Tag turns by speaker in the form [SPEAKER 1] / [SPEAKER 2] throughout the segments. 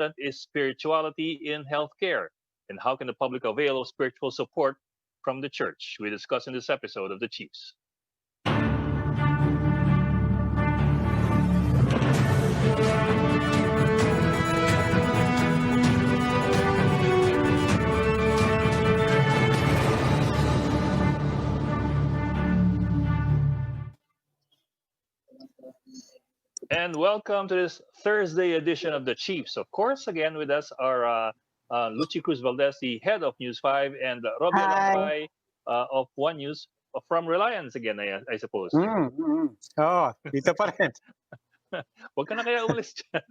[SPEAKER 1] important is spirituality in healthcare? And how can the public avail of spiritual support from the church? We discuss in this episode of The Chiefs. And welcome to this Thursday edition of The Chiefs. Of course, again with us are Lucy Cruz Valdez, the head of News 5, and Robbie
[SPEAKER 2] Hi.
[SPEAKER 1] Alampay of One News from Reliance again, I suppose.
[SPEAKER 3] Oo, dito pa rin.
[SPEAKER 1] Huwag ka na kaya umalis dyan.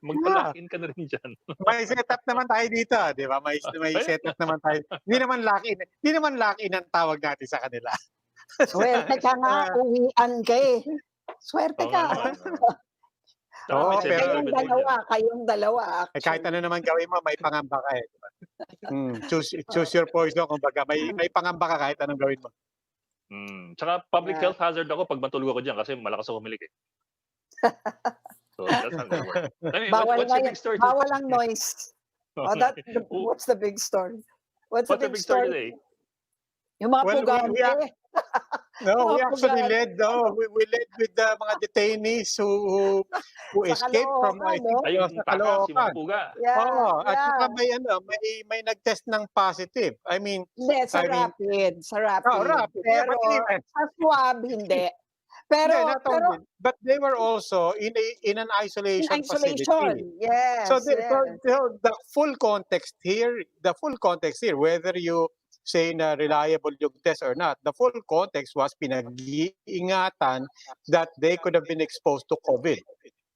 [SPEAKER 1] Magpa-lock-in ka na rin dyan.
[SPEAKER 3] May setup naman tayo dito, di ba? May setup naman tayo. Hindi naman lock-in ang tawag natin sa kanila.
[SPEAKER 2] Swerte ka nga, uwian ka eh. Swerte
[SPEAKER 1] Oo
[SPEAKER 2] ka.
[SPEAKER 1] nga naman. Tsaka
[SPEAKER 3] Oo,
[SPEAKER 1] may
[SPEAKER 3] pero-
[SPEAKER 1] 7-Eleven din dyan.
[SPEAKER 2] Kayong dalawa.
[SPEAKER 3] Eh, kahit ano naman gawin mo, may pangamba ka eh. Di ba? Choose your poison. Kumbaga, may pangamba ka kahit anong gawin mo.
[SPEAKER 1] Tsaka public
[SPEAKER 2] Yeah.
[SPEAKER 1] health hazard ako pag matulog ako dyan kasi malakas ako humilik eh. So that's not gonna work. I mean,
[SPEAKER 2] Bawal
[SPEAKER 1] what's
[SPEAKER 2] na
[SPEAKER 1] your
[SPEAKER 2] yan.
[SPEAKER 1] big story
[SPEAKER 2] Bawal ang noise.
[SPEAKER 1] today?
[SPEAKER 2] What's the big story? What's
[SPEAKER 1] What's
[SPEAKER 2] the
[SPEAKER 1] the big story today?
[SPEAKER 2] Yung mga
[SPEAKER 3] Well,
[SPEAKER 2] pugante.
[SPEAKER 3] No, we
[SPEAKER 2] Mga
[SPEAKER 3] actually
[SPEAKER 2] pugante.
[SPEAKER 3] led. We led with the mga detainees who
[SPEAKER 2] Sa
[SPEAKER 3] escaped from
[SPEAKER 2] Caloocan, no?
[SPEAKER 1] Ay, yung
[SPEAKER 3] sa
[SPEAKER 1] takas, yung mga
[SPEAKER 3] Caloocan.
[SPEAKER 1] puga.
[SPEAKER 2] Yeah,
[SPEAKER 3] Oo, at
[SPEAKER 2] yeah.
[SPEAKER 3] saka may nag-test ng positive. I mean,
[SPEAKER 2] Hindi, sa
[SPEAKER 3] I mean-
[SPEAKER 2] rapid. Sa rapid.
[SPEAKER 3] rapid. Yeah,
[SPEAKER 2] Pero
[SPEAKER 3] but even-
[SPEAKER 2] sa swab, hindi. Pero,
[SPEAKER 3] Hindi, not only, but they were also in an
[SPEAKER 2] in
[SPEAKER 3] isolation
[SPEAKER 2] isolation.
[SPEAKER 3] facility.
[SPEAKER 2] Yes,
[SPEAKER 3] So
[SPEAKER 2] yes.
[SPEAKER 3] the full context here, whether you say na reliable yung test or not, the full context was pinag-iingatan that they could have been exposed to COVID.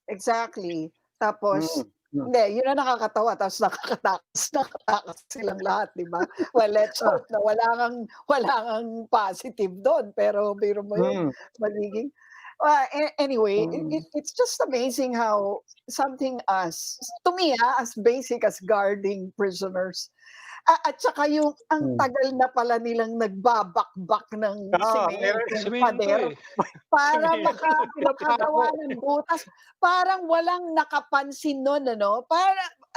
[SPEAKER 2] Exactly. Tapos,
[SPEAKER 3] Mm.
[SPEAKER 2] hindi, yun ang nakakatawa. Tapos nakatakas silang lahat, di ba? Well, let's hope na wala kang positive doon. Pero biro mo yun, magiging... anyway, it's just amazing how something to me, as basic as guarding prisoners, at saka yung ang tagal na pala nilang nagbabakbak ng
[SPEAKER 1] Sabihin ko
[SPEAKER 2] pader
[SPEAKER 1] eh.
[SPEAKER 2] para
[SPEAKER 1] Sabihin.
[SPEAKER 2] makagawa ng butas. Parang walang nakapansin nun, ano?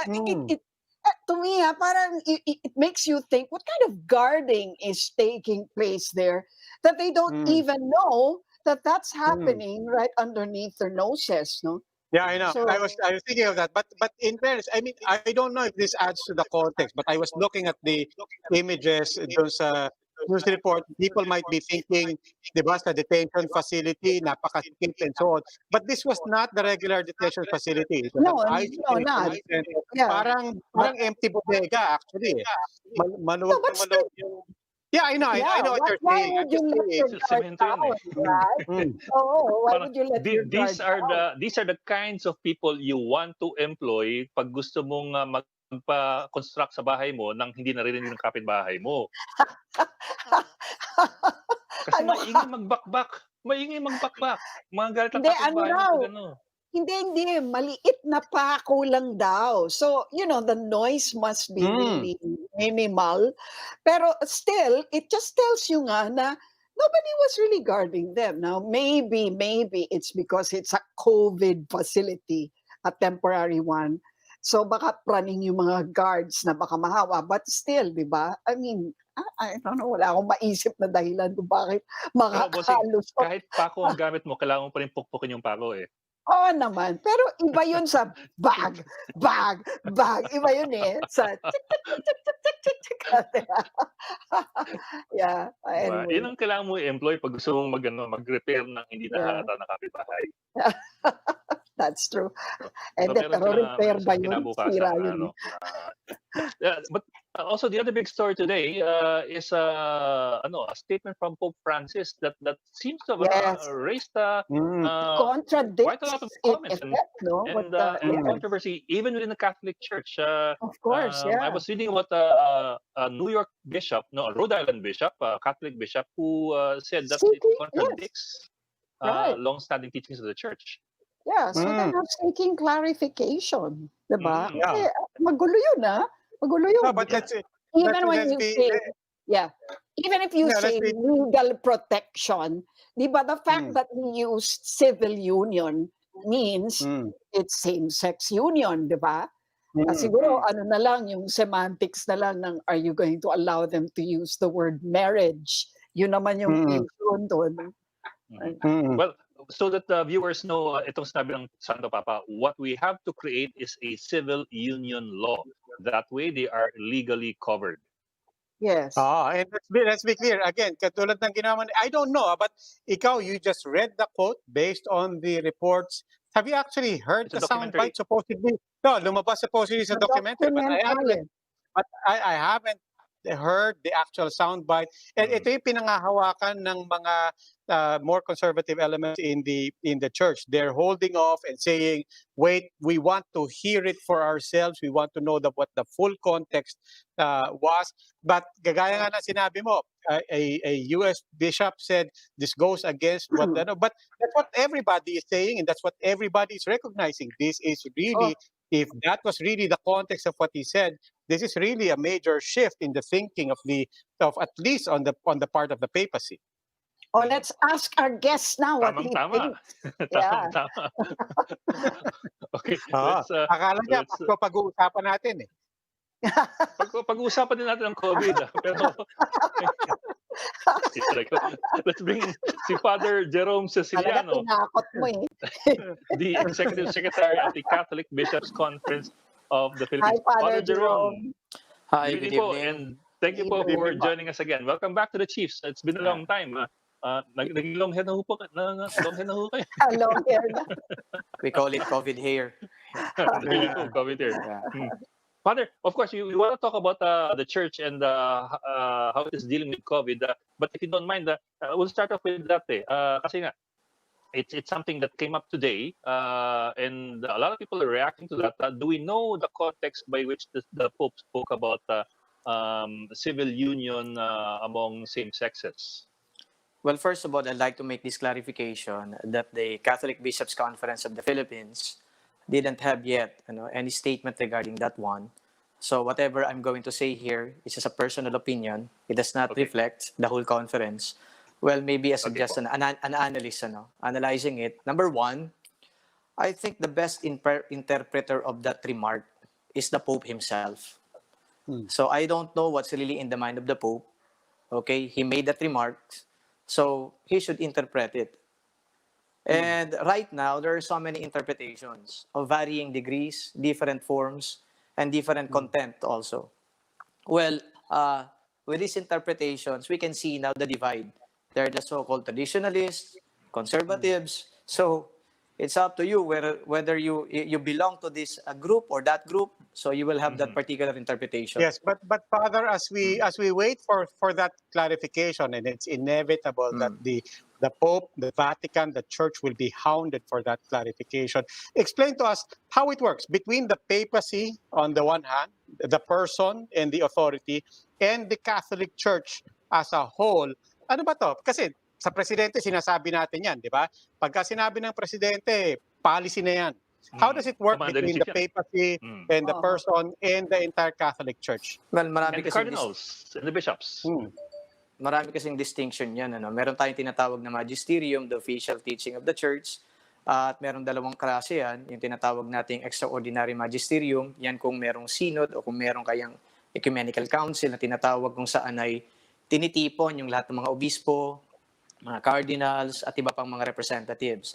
[SPEAKER 2] To me, parang it makes you think, what kind of guarding is taking place there that they don't even know that that's happening right underneath their noses, no?
[SPEAKER 3] Yeah, I know.
[SPEAKER 2] So-
[SPEAKER 3] I was thinking of that, but in fairness, I mean, I don't know if this adds to the context, but I was looking at the images doon sa news report. People might be thinking, di ba, sa detention facility, napakasikip and so on. But this was not the regular detention facility. It was
[SPEAKER 2] No,
[SPEAKER 3] an
[SPEAKER 2] no,
[SPEAKER 3] isolated
[SPEAKER 2] not.
[SPEAKER 3] center.
[SPEAKER 2] Yeah.
[SPEAKER 3] Parang empty bodega actually. Maluwag
[SPEAKER 2] No, but
[SPEAKER 3] na maluwag yung... Yeah, I know what you're
[SPEAKER 2] why
[SPEAKER 3] saying.
[SPEAKER 2] would you let your
[SPEAKER 1] It's
[SPEAKER 2] guard
[SPEAKER 1] cemento yun
[SPEAKER 2] down,
[SPEAKER 1] eh.
[SPEAKER 2] right? Why would you let your guard
[SPEAKER 1] These are the kinds of people you want to employ pag gusto mong magpa-construct sa bahay mo nang hindi naririnig ng kapitbahay mo. Kasi
[SPEAKER 2] Ano
[SPEAKER 1] maingay magbakbak. Maingay magbakbak. Mga galit ang
[SPEAKER 2] Hindi,
[SPEAKER 1] kapitbahay mo
[SPEAKER 2] raw?
[SPEAKER 1] pag ano.
[SPEAKER 2] Hindi. Maliit na pako lang daw. So, the noise must be really minimal. Pero still, it just tells you nga na nobody was really guarding them. Now, maybe it's because it's a COVID facility, a temporary one. So, baka praning yung mga guards na baka mahawa. But still, di ba? I mean, I don't know, wala akong maisip na dahilan kung bakit
[SPEAKER 1] Pero bossing,
[SPEAKER 2] makakalusot.
[SPEAKER 1] kahit pako ang gamit mo, kailangan mo pa rin pukpukin yung pako eh.
[SPEAKER 2] Oo naman. Pero iba yun sa bag. Iba yun eh. Sa yeah.
[SPEAKER 1] Diba?
[SPEAKER 2] Anyway.
[SPEAKER 1] Yun ang kailangan mo i-employ pag gusto mong mag-repair ng hindi nahalata na kapitbahay.
[SPEAKER 2] That's true.
[SPEAKER 1] So,
[SPEAKER 2] Pero repair ba yun?
[SPEAKER 1] kinabukasan
[SPEAKER 2] Sira
[SPEAKER 1] na,
[SPEAKER 2] yun.
[SPEAKER 1] ano, yeah, but also the other big story today is a statement from Pope Francis that seems to have
[SPEAKER 2] Yes.
[SPEAKER 1] raised
[SPEAKER 2] Contradicts
[SPEAKER 1] quite a lot of comments
[SPEAKER 2] in effect, no?
[SPEAKER 1] and controversy even within the Catholic Church.
[SPEAKER 2] Of course,
[SPEAKER 1] I was reading about a New York bishop, no, a Rhode Island bishop, a Catholic bishop, who said that it
[SPEAKER 2] Seeking-
[SPEAKER 1] contradicts
[SPEAKER 2] Right.
[SPEAKER 1] long-standing teachings of the Church.
[SPEAKER 2] Yeah, so they're not seeking clarification. Diba?
[SPEAKER 1] Mm.
[SPEAKER 2] Kasi magulo yun, Magulo yun.
[SPEAKER 3] No, but let's
[SPEAKER 2] Even when
[SPEAKER 3] let's
[SPEAKER 2] you
[SPEAKER 3] be-
[SPEAKER 2] say, even if you
[SPEAKER 3] Yeah,
[SPEAKER 2] say
[SPEAKER 3] let's be-
[SPEAKER 2] legal protection, di ba, the fact that we used civil union means
[SPEAKER 3] Mm.
[SPEAKER 2] it's same-sex union, di ba? Siguro ano na lang, yung semantics na lang ng are you going to allow them to use the word marriage? Yun naman yung
[SPEAKER 3] Mm.
[SPEAKER 2] issue doon.
[SPEAKER 3] Mm.
[SPEAKER 1] Well, so that the viewers know, itong sabi ng Santo Papa, what we have to create is a civil union law. That way, they are legally covered.
[SPEAKER 2] Yes.
[SPEAKER 3] And let's be clear. Again, katulad ng ginawa I don't know, but ikaw, you just read the quote based on the reports. Have you actually heard
[SPEAKER 1] It's a
[SPEAKER 3] the
[SPEAKER 1] documentary.
[SPEAKER 3] soundbite supposedly? No, lumabas supposedly sa
[SPEAKER 2] The
[SPEAKER 3] documentary, but
[SPEAKER 2] documentary.
[SPEAKER 3] I haven't heard the actual soundbite. And ito yung pinangahawakan ng mga more conservative elements in the church. They're holding off and saying, "Wait, we want to hear it for ourselves. We want to know what the full context was." But gagaya nga na sinabi mo, a U.S. bishop said this goes against what but that's what everybody is saying, and that's what everybody is recognizing. This is really, if that was really the context of what he said, this is really a major shift in the thinking of at least on the part of the papacy.
[SPEAKER 2] Let's ask our guest now what he
[SPEAKER 1] Tamang-tama.
[SPEAKER 2] thinks. Yeah.
[SPEAKER 1] Tamang-tama. Okay,
[SPEAKER 3] Akala niya,
[SPEAKER 1] let's
[SPEAKER 3] pag-uusapan natin eh.
[SPEAKER 1] pag-uusapan din natin ang COVID. Pero it's like, let's bring si Father Jerome
[SPEAKER 2] Talaga
[SPEAKER 1] Secillano,
[SPEAKER 2] tinakot mo eh.
[SPEAKER 1] the Executive Secretary of the Catholic Bishops Conference of the
[SPEAKER 2] Hi,
[SPEAKER 1] Philippines.
[SPEAKER 2] Father Jerome.
[SPEAKER 4] Hi,
[SPEAKER 1] Good
[SPEAKER 4] good
[SPEAKER 1] evening po,
[SPEAKER 4] evening.
[SPEAKER 1] and thank you po
[SPEAKER 2] Good
[SPEAKER 1] for
[SPEAKER 3] evening.
[SPEAKER 1] joining us again. Welcome back to the Chiefs. It's been a long time. Naging long head na ho po. Long head na ho kayo.
[SPEAKER 2] Hello here na.
[SPEAKER 4] We call it COVID here.
[SPEAKER 1] There you go, COVID here. Father, of course, we want to talk about the church and how it is dealing with COVID. But if you don't mind, we'll start off with that. Kasi nga, it's something that came up today, and a lot of people are reacting to that. Do we know the context by which the Pope spoke about civil union among same sexes?
[SPEAKER 4] Well, first of all, I'd like to make this clarification that the Catholic Bishops Conference of the Philippines didn't have yet any statement regarding that one. So whatever I'm going to say here is just a personal opinion. It does not reflect the whole conference. Well, maybe as just an analyst, analyzing it. Number one, I think the best interpreter of that remark is the Pope himself. So I don't know what's really in the mind of the Pope. Okay, he made that remark, so he should interpret it. And right now, there are so many interpretations of varying degrees, different forms, and different content also. Well, with these interpretations, we can see now the divide. There are the so-called traditionalists, conservatives. So it's up to you whether you belong to this group or that group. So you will have that particular interpretation.
[SPEAKER 3] Yes, but Father, as we wait for that clarification, and it's inevitable that the Pope, the Vatican, the Church will be hounded for that clarification. Explain to us how it works between the papacy on the one hand, the person and the authority, and the Catholic Church as a whole. Ano ba to? Kasi sa presidente sinasabi natin yan, di ba? Pagka sinabi ng presidente, policy na yan. How does it work between the papacy and the person and the entire Catholic Church?
[SPEAKER 4] Well,
[SPEAKER 1] And the cardinals and the bishops.
[SPEAKER 4] Marami kasing distinction yan. Meron tayong tinatawag na magisterium, the official teaching of the church. At meron dalawang klase yan, yung tinatawag nating extraordinary magisterium. Yan kung merong synod o kung meron kayang ecumenical council na tinatawag kung saan ay tinitipon yung lahat ng mga obispo, mga cardinals, at iba pang mga representatives.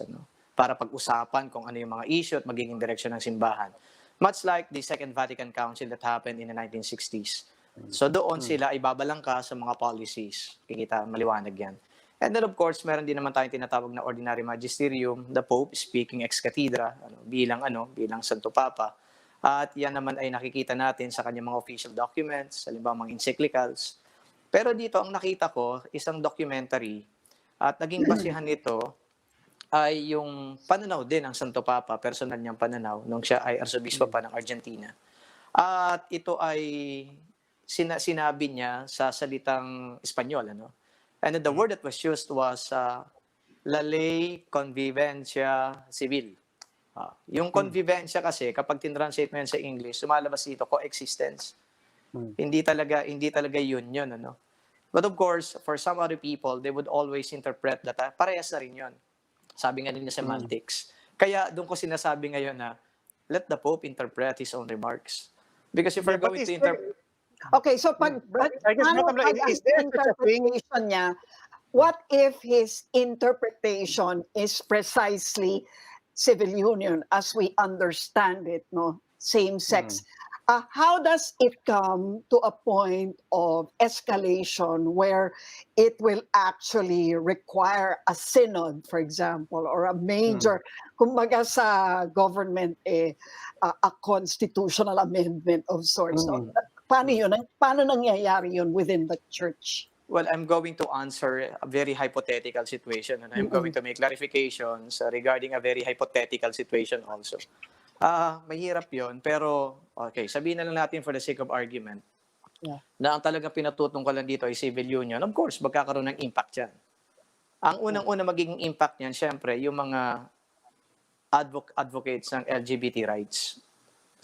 [SPEAKER 4] Para pag-usapan kung ano yung mga issue at magiging direksyon ng simbahan. Much like the Second Vatican Council that happened in the 1960s. So doon sila ibabalangka sa mga policies. Kikita, maliwanag yan. And then of course, meron din naman tayong tinatawag na ordinary magisterium, the Pope speaking ex cathedra, bilang Santo Papa. At yan naman ay nakikita natin sa kanyang mga official documents, halimbawa mga encyclicals. Pero dito ang nakita ko, isang documentary at naging basihan nito ay yung pananaw din ng Santo Papa, personal niyang pananaw, nung siya ay arsobispo pa ng Argentina. At ito ay sinabi niya sa salitang Espanyol. And the word that was used was la ley convivencia civil. Yung convivencia kasi, kapag tinranslate mo yan sa English, sumalabas dito, coexistence. Hindi talaga yun. But of course, for some other people, they would always interpret that parehas na rin yun. Sabi nga nila semantics. Kaya doon ko sinasabi ngayon na let the Pope interpret his own remarks. Because if we're
[SPEAKER 3] But
[SPEAKER 4] going
[SPEAKER 3] is
[SPEAKER 4] to
[SPEAKER 3] there,
[SPEAKER 4] interpret,
[SPEAKER 2] Okay, so
[SPEAKER 3] I guess,
[SPEAKER 2] paano
[SPEAKER 3] Madam Law,
[SPEAKER 2] pag ang
[SPEAKER 3] is there such a thing?
[SPEAKER 2] interpretation niya, what if his interpretation is precisely civil union as we understand it, no? Same sex. How does it come to a point of escalation where it will actually require a synod, for example, or a major, kumbaga sa government, a constitutional amendment of sorts, no? Paano yun? Paano nangyayari yun within the church?
[SPEAKER 4] well, I'm going to answer a very hypothetical situation and I'm going to make clarifications regarding a very hypothetical situation also. Mahirap yon, pero okay, sabihin na lang natin for the sake of argument na ang talagang pinatutungkalan dito ay civil union. Of course, magkakaroon ng impact yan. Ang unang-una magiging impact niyan, syempre, yung mga advocates ng LGBT rights.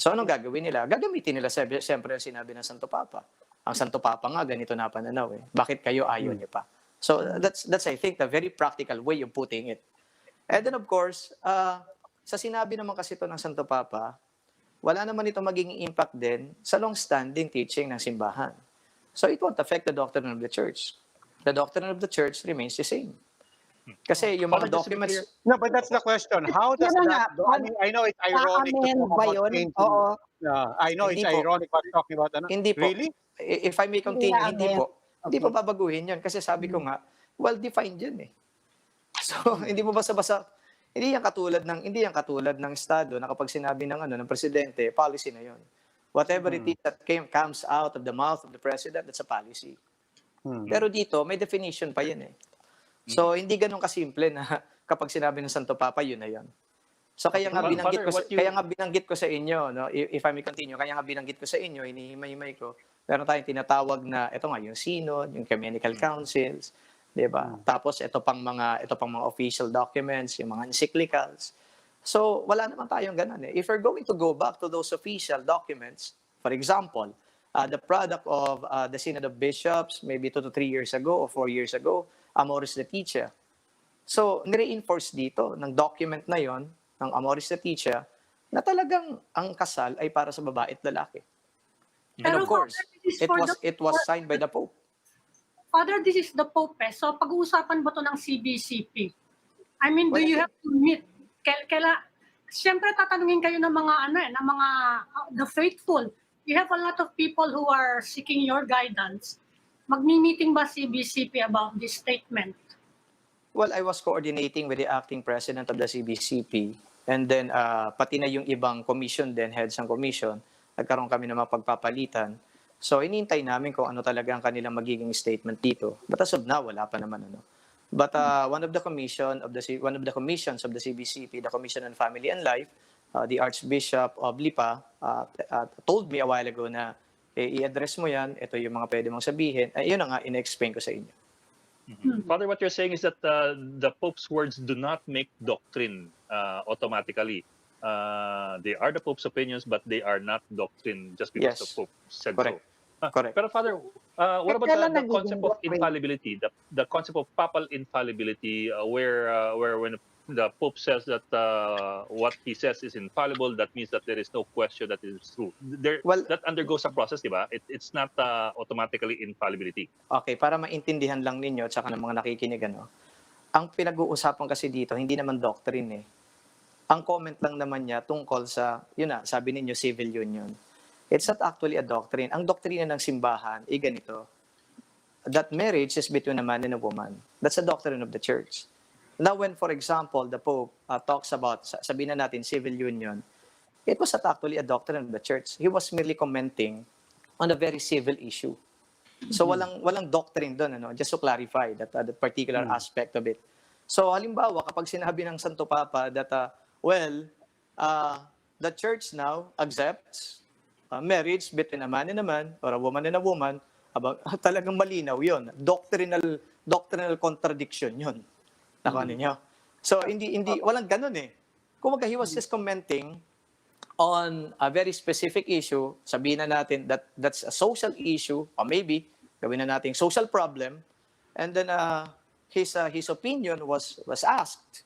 [SPEAKER 4] So anong gagawin nila? Gagamitin nila siyempre ang sinabi ng Santo Papa. Ang Santo Papa nga, ganito na pananaw eh. Bakit kayo ayaw niyo pa? So that's I think the very practical way of putting it. And then of course, sa sinabi naman kasi ito ng Santo Papa, wala naman ito magiging impact din sa long-standing teaching ng simbahan. So it won't affect the doctrine of the church. The doctrine of the church remains the same. Kasi yung mga documents...
[SPEAKER 3] No, but that's the question. How does that... I know it's ironic to talk about changing. I know it's ironic but talking about...
[SPEAKER 4] Hindi po.
[SPEAKER 3] Really?
[SPEAKER 4] If I may continue, hindi po. Hindi po babaguhin yan. Kasi sabi ko nga, well-defined yan eh. So, hindi mo basta-basta... Hindi yan katulad ng Estado na kapag sinabi ng presidente, policy na yon. Whatever it is that comes out of the mouth of the president, that's a policy. Pero dito, may definition pa yan eh. So, hindi ganun kasimple na kapag sinabi ng Santo Papa, yun na yun. So, kaya nga binanggit ko sa inyo, no? If I may continue, kaya nga binanggit ko sa inyo, hinihimay-himay ko, meron tayong tinatawag na, ito nga, yung synod, yung ecumenical councils, di ba? Tapos, ito pang mga official documents, yung mga encyclicals. So, wala naman tayong ganun eh. If we're going to go back to those official documents, for example, the product of the Synod of Bishops, maybe 2 to 3 years ago or 4 years ago, Amoris Laetitia. So, nire-enforce dito ng document na yon ng Amoris Laetitia na talagang ang kasal ay para sa babae at lalaki. And of course, it was signed by the Pope.
[SPEAKER 5] Father, this is the Pope. So, pag-uusapan ba ito ng CBCP? I mean, do you have to meet? Siyempre, tatanungin kayo ng mga, the faithful. You have a lot of people who are seeking your guidance. Magmi-meeting ba CBCP about this statement?
[SPEAKER 4] Well, I was coordinating with the acting president of the CBCP and then pati na yung ibang commission din, heads ng commission, nagkaroon kami ng mapagpapalitan. So, inintay namin kung ano talaga ang kanilang magiging statement dito. But as of now, wala pa naman ano. But one of the commissions of the CBCP, the Commission on Family and Life, the Archbishop of Lipa, told me a while ago na i-address mo yan, ito yung mga pwede mong sabihin. Yun na nga, in-explain ko sa inyo.
[SPEAKER 1] Father, what you're saying is that the Pope's words do not make doctrine automatically. They are the Pope's opinions, but they are not doctrine just because the Pope said
[SPEAKER 4] Correct.
[SPEAKER 1] so.
[SPEAKER 4] Correct.
[SPEAKER 1] Pero Father, what about the concept of infallibility, the concept of papal infallibility, where when the Pope says that what he says is infallible, that means that there is no question that it is true. That undergoes a process, di ba? It's not automatically infallibility.
[SPEAKER 4] Okay, para maintindihan lang ninyo at saka ng mga nakikinig, ang pinag-uusapan kasi dito, hindi naman doctrine eh. Ang comment lang naman niya tungkol sa, sabi ninyo, civil union. It's not actually a doctrine. Ang doktrina ng simbahan ay ganito, that marriage is between a man and a woman. That's a doctrine of the church. Now, when, for example, the Pope talks about, sabihin na natin, civil union, it was not actually a doctrine of the church. He was merely commenting on a very civil issue. So, walang doctrine doon, just to clarify that particular aspect of it. So, halimbawa, kapag sinabi ng Santo Papa that, the church now accepts marriage between a man and a man or a woman and a woman, talagang malinaw yun. Doctrinal contradiction yun. Nakuha ninyo. So, walang ganun eh. Kumaga, he was just commenting on a very specific issue. Sabihin na natin that that's a social issue, or maybe, gawin na natin social problem. And then, his opinion was asked.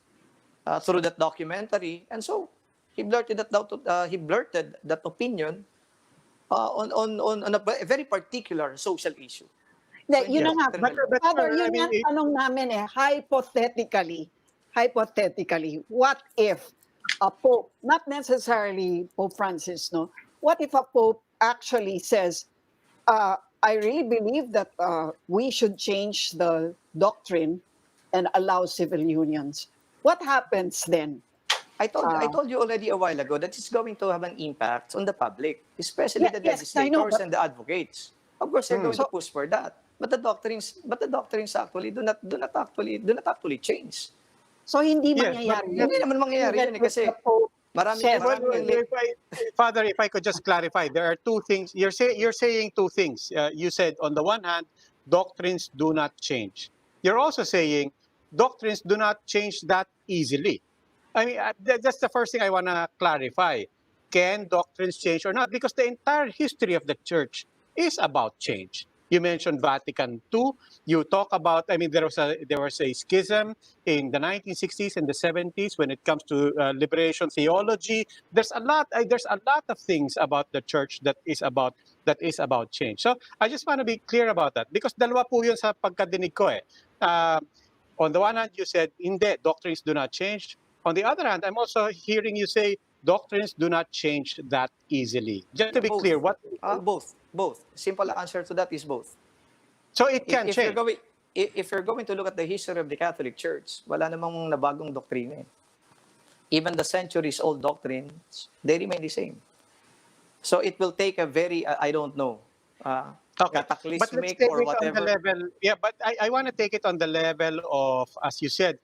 [SPEAKER 4] through that documentary. And so he blurted that opinion on a very particular social issue. So,
[SPEAKER 2] Yun na nga.
[SPEAKER 3] But
[SPEAKER 2] Father,
[SPEAKER 3] I
[SPEAKER 2] yun
[SPEAKER 3] mean,
[SPEAKER 2] nga ang tanong namin hypothetically, what if a Pope, not necessarily Pope Francis, no? What if a Pope actually says, I really believe that we should change the doctrine and allow civil unions. What happens then?
[SPEAKER 4] I told you already a while ago that it's going to have an impact on the public, especially the
[SPEAKER 2] Yes, I know,
[SPEAKER 4] legislators and the advocates. Of course, they're going to
[SPEAKER 2] So-
[SPEAKER 4] push for that. But the doctrines actually do not actually change.
[SPEAKER 2] So hindi
[SPEAKER 3] Yes,
[SPEAKER 2] mangyayari
[SPEAKER 4] Hindi naman mangyayari
[SPEAKER 2] Even
[SPEAKER 4] yun eh,
[SPEAKER 2] if
[SPEAKER 4] kasi
[SPEAKER 2] the Pope
[SPEAKER 4] marami
[SPEAKER 2] says,
[SPEAKER 3] well, Father, if I could just clarify, there are two things. You're saying two things. You said on the one hand, doctrines do not change. You're also saying doctrines do not change that easily. I mean, that's the first thing I want to clarify. Can doctrines change or not? Because the entire history of the church is about change. You mentioned Vatican II. You talk about, I mean, there was a schism in the 1960s and the 70s when it comes to liberation theology. There's a lot of things about the church that is about change. So I just want to be clear about that because dalawa po yun sa pagkadinig ko eh. On the one hand, you said, hindi, doctrines do not change. On the other hand, I'm also hearing you say doctrines do not change that easily. Just to be
[SPEAKER 4] both.
[SPEAKER 3] clear, what?
[SPEAKER 4] Both. Simple answer to that is both.
[SPEAKER 3] So it can
[SPEAKER 4] If you're
[SPEAKER 3] change.
[SPEAKER 4] going to look at the history of the Catholic Church, wala namang nabagong doktrina eh. Even the centuries-old doctrines, they remain the same. So it will take a very, I don't know,
[SPEAKER 3] Okay, but let's
[SPEAKER 4] cataclysmic
[SPEAKER 3] take
[SPEAKER 4] or
[SPEAKER 3] it on the
[SPEAKER 4] whatever.
[SPEAKER 3] level. Yeah, but I want to take it on the level of, as you said,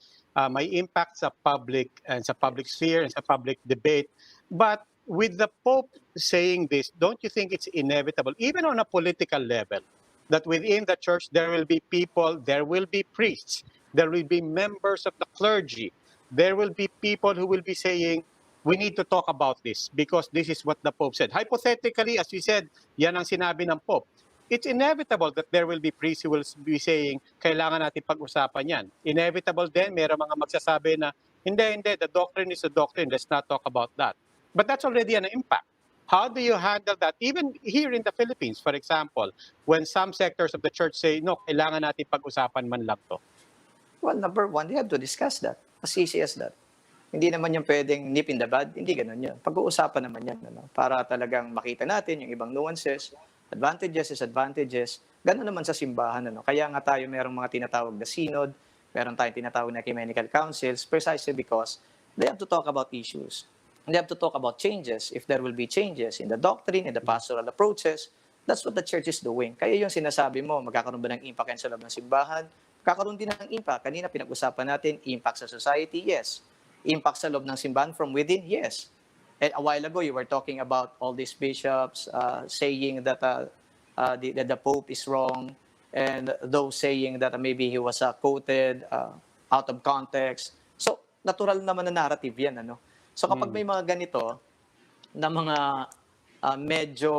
[SPEAKER 3] may impact sa public and sa public sphere and sa public debate. But with the Pope saying this, don't you think it's inevitable, even on a political level, that within the church there will be people, there will be priests, there will be members of the clergy, there will be people who will be saying, we need to talk about this because this is what the Pope said. Hypothetically, as you said, yan ang sinabi ng Pope. It's inevitable that there will be priests who will be saying, kailangan natin pag-usapan yan. Inevitable din, mayroong mga magsasabi na, hindi, the doctrine is a doctrine, let's not talk about that. But that's already an impact. How do you handle that? Even here in the Philippines, for example, when some sectors of the church say, no, kailangan natin pag-usapan man lang to.
[SPEAKER 4] Well, number one, they have to discuss that. As easy as that. Hindi naman yung pwedeng nip in the bud. Hindi ganun yan. Pag-uusapan naman yan. Para talagang makita natin yung ibang nuances, advantages, disadvantages. Ganun naman sa simbahan. Kaya nga tayo merong mga tinatawag na synod, meron tayong tinatawag na ecumenical councils, precisely because they have to talk about issues. They have to talk about changes. If there will be changes in the doctrine, in the pastoral approaches, that's what the church is doing. Kaya yung sinasabi mo, magkakaroon ba ng impact yan sa loob ng simbahan? Magkakaroon din ng impact. Kanina pinag-usapan natin, impact sa society, yes. Impact sa loob ng simbahan from within, yes. And a while ago, you were talking about all these bishops saying that the Pope is wrong, and those saying that maybe he was quoted out of context. So, natural naman na narrative yan. So, kapag may mga ganito na mga medyo,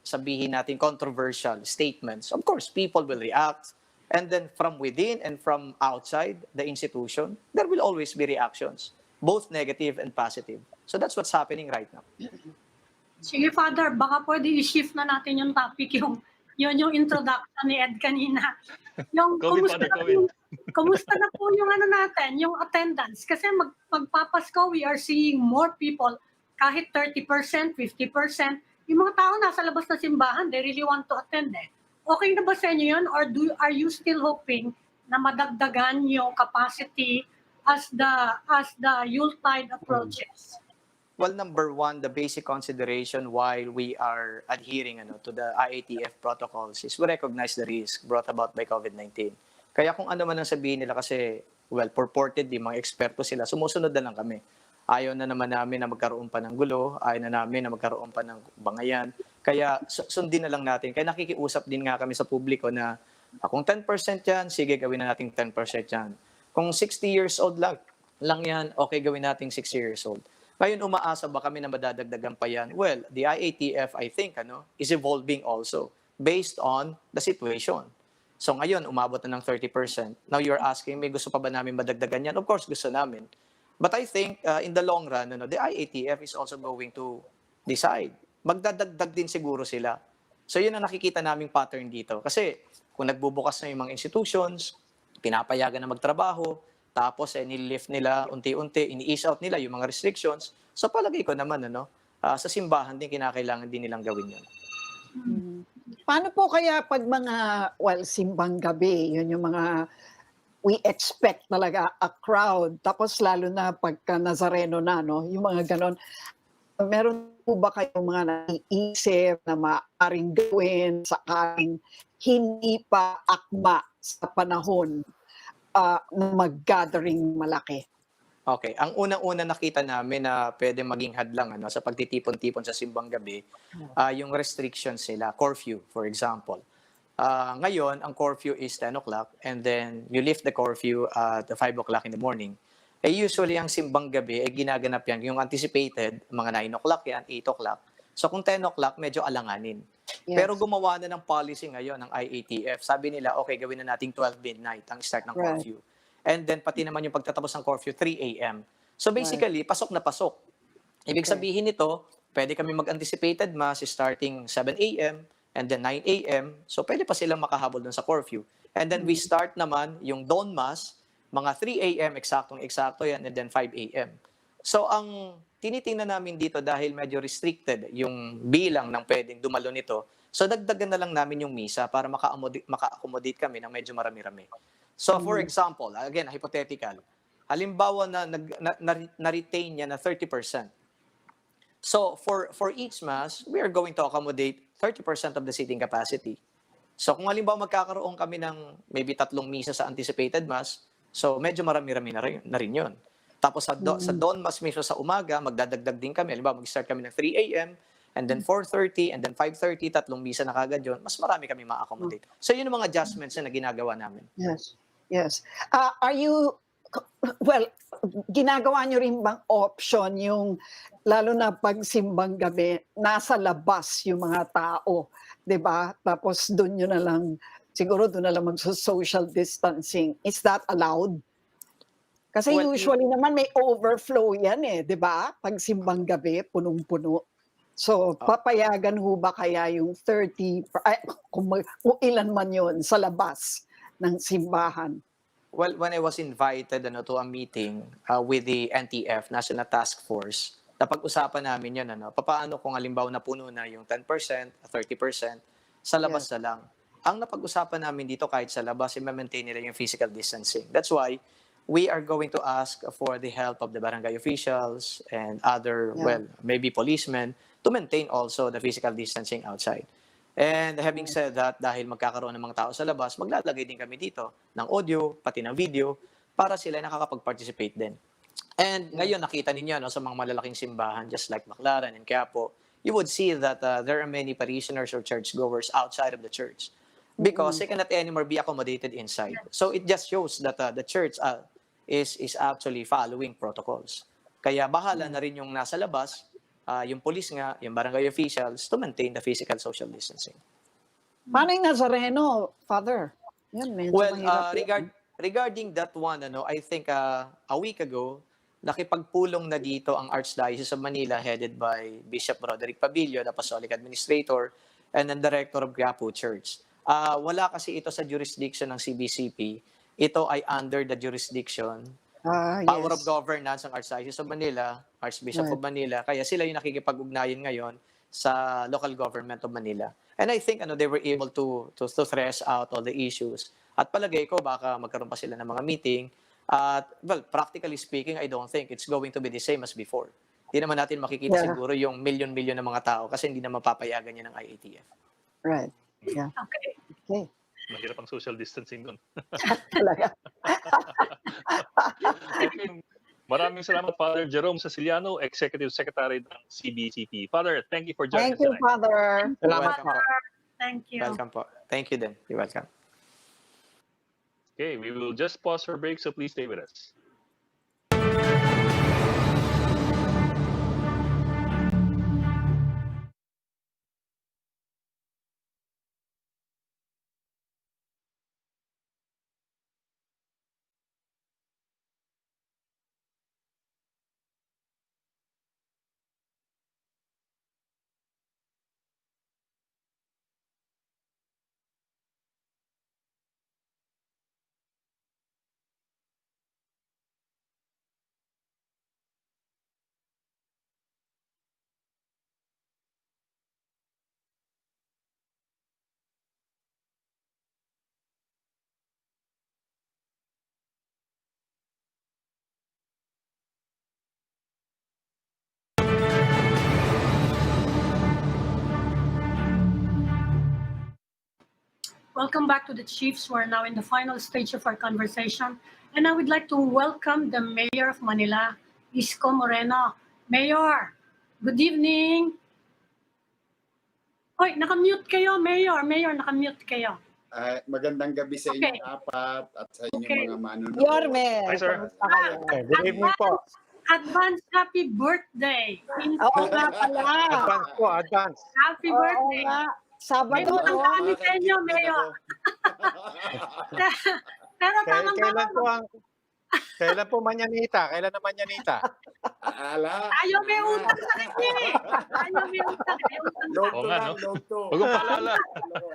[SPEAKER 4] sabihin natin, controversial statements, of course, people will react. And then from within and from outside the institution, there will always be reactions, both negative and positive. So that's what's happening right now.
[SPEAKER 5] Sige, Father, baka pwede i-shift na natin yung topic, yung introduction ni Ed kanina. Yung kumusta na po yung natin, yung attendance? Kasi magpapasko, we are seeing more people, kahit 30%, 50%. Yung mga tao nasa labas na simbahan, they really want to attend eh. Okay na ba sa inyo yun? Or are you still hoping na madagdagan yung capacity as the Yuletide approaches?
[SPEAKER 4] Well, number one, the basic consideration while we are adhering to the IATF protocols is we recognize the risk brought about by COVID-19. Kaya kung ano man ang sabihin nila kasi, well, purported, yung mga eksperto sila, sumusunod na lang kami. Ayaw na naman namin na magkaroon pa ng gulo, ayaw na namin na magkaroon pa ng bangayan. Kaya sundin na lang natin. Kaya nakikiusap din nga kami sa publiko na kung 10% yan, sige gawin na natin 10% yan. Kung 60 years old lang yan, okay gawin natin 60 years old. Ngayon, umaasa ba kami na madadagdagan pa yan? Well, the IATF, I think, is evolving also based on the situation. So ngayon, umabot na ng 30%. Now you're asking me, gusto pa ba namin madagdagan yan? Of course, gusto namin. But I think in the long run, the IATF is also going to decide. Magdadagdag din siguro sila. So yun ang nakikita naming pattern dito. Kasi kung nagbubukas na yung mga institutions, pinapayagan na magtrabaho, tapos nilift nila unti-unti, ini-ease out nila yung mga restrictions. So palagay ko naman, sa simbahan din kinakailangan din nilang gawin yun.
[SPEAKER 2] Paano po kaya pag mga, simbang gabi, yun yung mga we expect talaga a crowd. Tapos lalo na pagka Nazareno na, no? Yung mga ganon. Meron po ba kayong mga naiisip na maaaring gawin sakaling hindi pa akma sa panahon na mag-gathering malaki?
[SPEAKER 4] Okay. Ang unang-una nakita namin na pwede maging hadlang sa pagtitipon-tipon sa simbang gabi, yung restrictions nila, curfew, for example. Ngayon, ang curfew is 10 o'clock and then you lift the curfew at 5 o'clock in the morning. Usually, ang simbang gabi ay ginaganap yan. Yung anticipated, mga 9 o'clock yan, 8 o'clock. So kung 10 o'clock, medyo alanganin.
[SPEAKER 2] Yes.
[SPEAKER 4] Pero gumawa na ng policy ngayon ng IATF. Sabi nila, okay, gawin na nating 12 midnight ang start ng curfew. And then pati naman yung pagtatapos ng curfew, 3 a.m. So basically, pasok na pasok. Ibig sabihin nito, pwede kami mag-anticipated mass starting 7 a.m. and then 9 a.m. So pwede pa silang makahabol dun sa curfew. And then we start naman yung dawn mass, mga 3 a.m. eksaktong-eksakto yan, and then 5 a.m. So ang tinitingnan namin dito dahil medyo restricted yung bilang ng pwedeng dumalo nito, so dagdagan na lang namin yung misa para maka-accommodate kami ng medyo marami-rami. So for example, again, hypothetical, halimbawa na-retain niya na 30%. So for each mass, we are going to accommodate 30% of the seating capacity. So kung halimbawa magkakaroon kami ng maybe 3 misa sa anticipated mass, so medyo marami-rami na rin yun. Tapos sa dawn mass mismo sa umaga, magdadagdag din kami. Halimbawa mag-start kami ng 3 a.m. and then 4:30 and then 5:30, 3 misa na kagad yun, mas marami kami ma-accommodate. So yun ang mga adjustments na ginagawa namin.
[SPEAKER 2] Yes. Ginagawa nyo rin bang option yung, lalo na pag simbang gabi, nasa labas yung mga tao, 'di ba? Tapos doon nyo na lang, siguro doon na lang mag-social distancing. Is that allowed? Kasi usually naman may overflow yan 'di ba? Pag simbang gabi, punong-puno. So, papayagan ho ba kaya yung 30, kung ilan man yun, sa labas ng simbahan?
[SPEAKER 4] Well, when I was invited to a meeting with the NTF, National Task Force, napag-usapan namin yun, papaano kung halimbawa na puno na yung 10%, 30%, sa labas na lang. Ang napag-usapan namin dito kahit sa labas, i-maintain nila yung physical distancing. That's why we are going to ask for the help of the barangay officials and other, maybe policemen, to maintain also the physical distancing outside. And having said that, dahil magkakaroon ng mga tao sa labas, maglalagay din kami dito ng audio, pati ng video, para sila nakakapag-participate din. And ngayon, nakita ninyo sa mga malalaking simbahan, just like Baclaran and Quiapo, you would see that there are many parishioners or churchgoers outside of the church because they cannot anymore be accommodated inside. So it just shows that the church is actually following protocols. Kaya bahala na rin yung nasa labas, yung police nga, yung barangay officials, to maintain the physical social distancing.
[SPEAKER 2] Paano yung Nazareno, Father? Yan,
[SPEAKER 4] well, regarding that one, I think a week ago, nakipagpulong na dito ang Archdiocese of Manila headed by Bishop Roderick Pabilio, the Apostolic Administrator, and the Director of Quiapo Church. Wala kasi ito sa jurisdiction ng CBCP. Ito ay under the jurisdiction power of governance ng Archdiocese of Manila, Archbishop of Manila, kaya sila yung nakikipag-ugnayan ngayon sa local government of Manila. And I think they were able to thresh out all the issues. At palagay ko, baka magkaroon pa sila ng mga meeting. At, practically speaking, I don't think it's going to be the same as before. Hindi naman natin makikita siguro yung milyon-milyon ng mga tao kasi hindi na mapapayagan niya ng IATF.
[SPEAKER 2] Right. Yeah. Okay.
[SPEAKER 1] Mahirap ang social distancing doon.
[SPEAKER 2] Talaga.
[SPEAKER 1] Okay. Maraming salamat, Father Jerome Secillano, Executive Secretary ng CBCP. Father, thank you for joining us tonight.
[SPEAKER 2] Thank you, Father.
[SPEAKER 4] Salamat po.
[SPEAKER 5] Thank you.
[SPEAKER 4] Welcome po. Thank you din. You're welcome.
[SPEAKER 1] Okay, we will just pause for a break, so please stay with us.
[SPEAKER 5] Welcome back to the Chiefs. We're now in the final stage of our conversation. And I would like to welcome the Mayor of Manila, Isko Moreno. Mayor, good evening. Oy, nakamute kayo, Mayor. Mayor, nakamute kayo.
[SPEAKER 6] Magandang gabi sa inyong
[SPEAKER 5] Okay.
[SPEAKER 6] apat at sa inyong
[SPEAKER 5] Okay.
[SPEAKER 6] mga manonood.
[SPEAKER 2] Yorme,
[SPEAKER 1] Hi, sir.
[SPEAKER 2] kamusta kayo?
[SPEAKER 3] Good evening po.
[SPEAKER 5] Advance happy birthday.
[SPEAKER 2] Oo nga pala.
[SPEAKER 3] Advance po, advance.
[SPEAKER 5] Happy
[SPEAKER 2] Oo
[SPEAKER 5] birthday.
[SPEAKER 2] nga.
[SPEAKER 5] May
[SPEAKER 2] Sabado,
[SPEAKER 5] utang
[SPEAKER 2] no?
[SPEAKER 5] kami sa inyo, Mayor. Pero tama-tama,
[SPEAKER 3] Kailan po manyanita? Kailan na manyanita?
[SPEAKER 6] Ala.
[SPEAKER 5] ayaw may utang sa kanya eh. Ayaw may utang. May utang
[SPEAKER 6] Log
[SPEAKER 1] Oo
[SPEAKER 6] to
[SPEAKER 1] nga,
[SPEAKER 6] lang,
[SPEAKER 1] no?
[SPEAKER 6] log to.
[SPEAKER 1] Huwag kong paalala.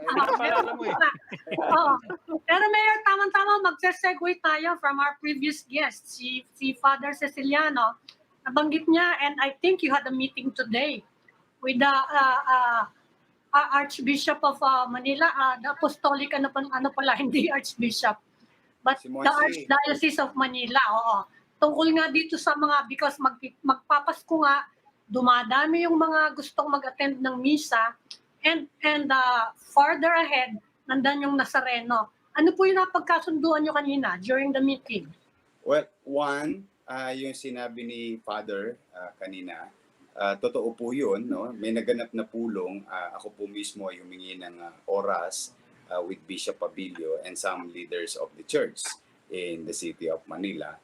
[SPEAKER 1] Pinapaalala mo eh.
[SPEAKER 5] Oo. Pero Mayor, tama-tama, magse-segue tayo from our previous guest, si Father Secillano. Nabanggit niya, and I think you had a meeting today with the Archbishop of Manila, the Apostolic, ano pala, hindi Archbishop, but
[SPEAKER 6] Si
[SPEAKER 5] the
[SPEAKER 6] Monsi.
[SPEAKER 5] Archdiocese of Manila, oo. Tungkol nga dito sa mga, because magpapasko nga, dumadami yung mga gustong mag-attend ng misa, and farther ahead, nandan yung Nazareno. Ano po yung napagkasunduan nyo kanina during the meeting?
[SPEAKER 6] Well, one, yung sinabi ni Father kanina, totoo po yun, no? May naganap na pulong. Ako po mismo ay humingi ng oras with Bishop Abilio and some leaders of the church in the city of Manila,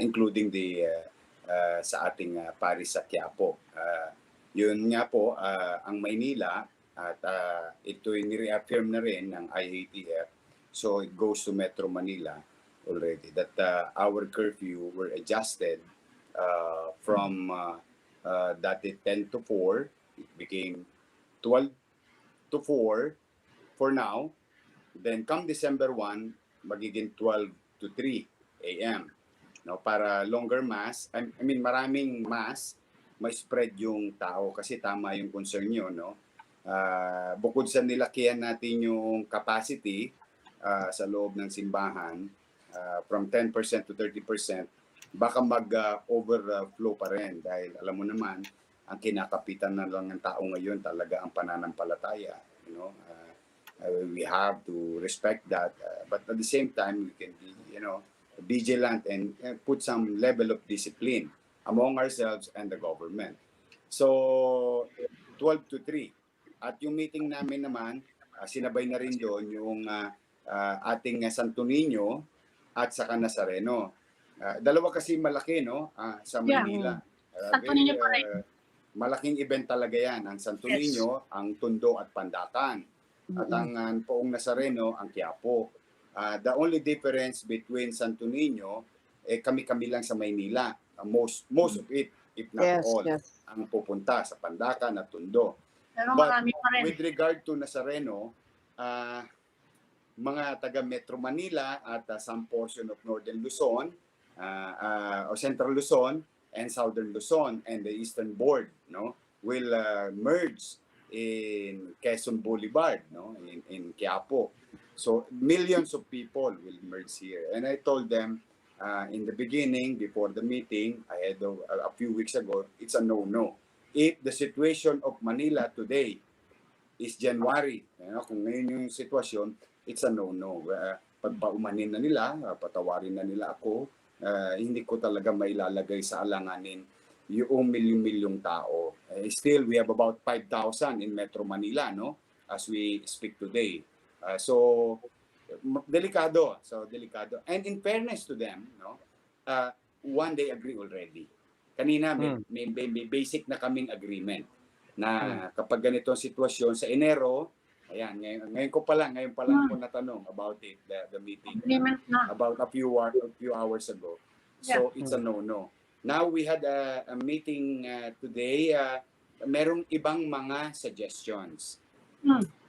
[SPEAKER 6] including sa ating parish sa Quiapo. Yun nga po, ang Maynila, at ito'y nireaffirm na rin ng IATF, so it goes to Metro Manila already, that our curfew were adjusted from dati 10 to 4, it became 12 to 4 for now. Then come December 1, magiging 12 to 3 a.m. No, para longer mass. I mean, maraming mass, may spread yung tao kasi tama yung concern nyo, no? Bukod sa nilakihan natin yung capacity sa loob ng simbahan, from 10% to 30%, baka mag-overflow pa rin dahil alam mo naman, ang kinakapitan na lang ng tao ngayon talaga ang pananampalataya. You know, we have to respect that, but at the same time, we can be, vigilant and put some level of discipline among ourselves and the government. So, 12 to 3. At yung meeting namin naman, sinabay na rin doon yung ating Santo Niño at saka Nazareno. Dalawa kasi malaki, no? Sa Manila.
[SPEAKER 5] Santo Niño pa rin.
[SPEAKER 6] Malaking event talaga yan. Ang Santo Niño, ang Tondo at Pandakan. At ang Poong Nazareno, ang Quiapo. The only difference between Santo Niño, kami-kami lang sa Maynila. Most of it, if not all, ang pupunta sa Pandakan at Tondo.
[SPEAKER 5] Pero
[SPEAKER 6] But
[SPEAKER 5] marami pa rin.
[SPEAKER 6] with regard to Nazareno, mga taga Metro Manila at some portion of Northern Luzon, o Central Luzon and Southern Luzon and the Eastern Board, no, will merge in Quezon Boulevard, no, in Quiapo. So millions of people will merge here. And I told them in the beginning, before the meeting, I had a few weeks ago, it's a no-no. If the situation of Manila today is January, kung ngayon yung sitwasyon, it's a no-no. Pagpaumanin na nila, patawarin na nila ako, hindi ko talaga mailalagay sa alanganin yung milyong-milyong tao. Still, we have about 5,000 in Metro Manila, no? As we speak today. So, delikado. And in fairness to them, no? One day agree already. Kanina, may basic na kaming agreement na kapag ganito ang sitwasyon sa Enero, ayan, ngayon pa lang po natanong about it, the meeting, about a few hours ago. So, it's a no-no. Now, we had a meeting today. Merong ibang mga suggestions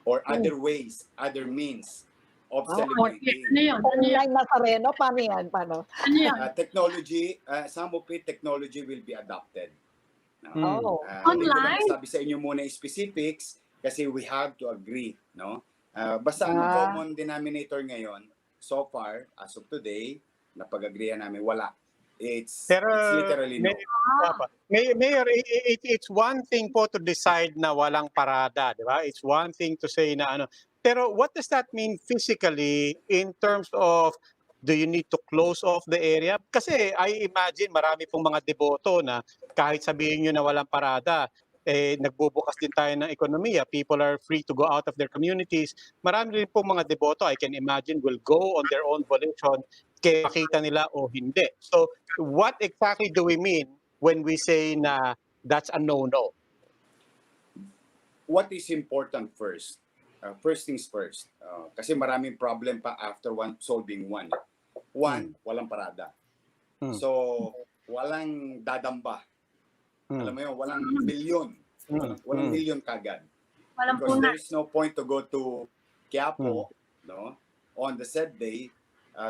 [SPEAKER 6] or other ways, other means of celebrating.
[SPEAKER 2] Online Nazareno, paano yan? Paano?
[SPEAKER 6] Technology, some of it, technology will be adopted.
[SPEAKER 5] Online?
[SPEAKER 6] Hindi ko na masabi sa inyo muna yung specifics kasi we have to agree, no? Basta ang common denominator ngayon, so far, as of today, napag-agreean namin, wala. It's literally no.
[SPEAKER 3] Mayor, it's one thing po to decide na walang parada, di ba? It's one thing to say na Pero what does that mean physically in terms of do you need to close off the area? Kasi I imagine marami pong mga deboto na kahit sabihin nyo na walang parada, nagbubukas din tayo ng ekonomiya. People are free to go out of their communities. Marami rin pong mga deboto, I can imagine, will go on their own volition kaya makita nila o hindi. So what exactly do we mean when we say na that's a no-no?
[SPEAKER 6] What is important first? First things first. Kasi maraming problem pa after solving one. Walang parada. So, walang dadamba. Alam mo yun, walang milyon. Walang milyon kagad. Because there is no point to go to Quiapo no, on the said day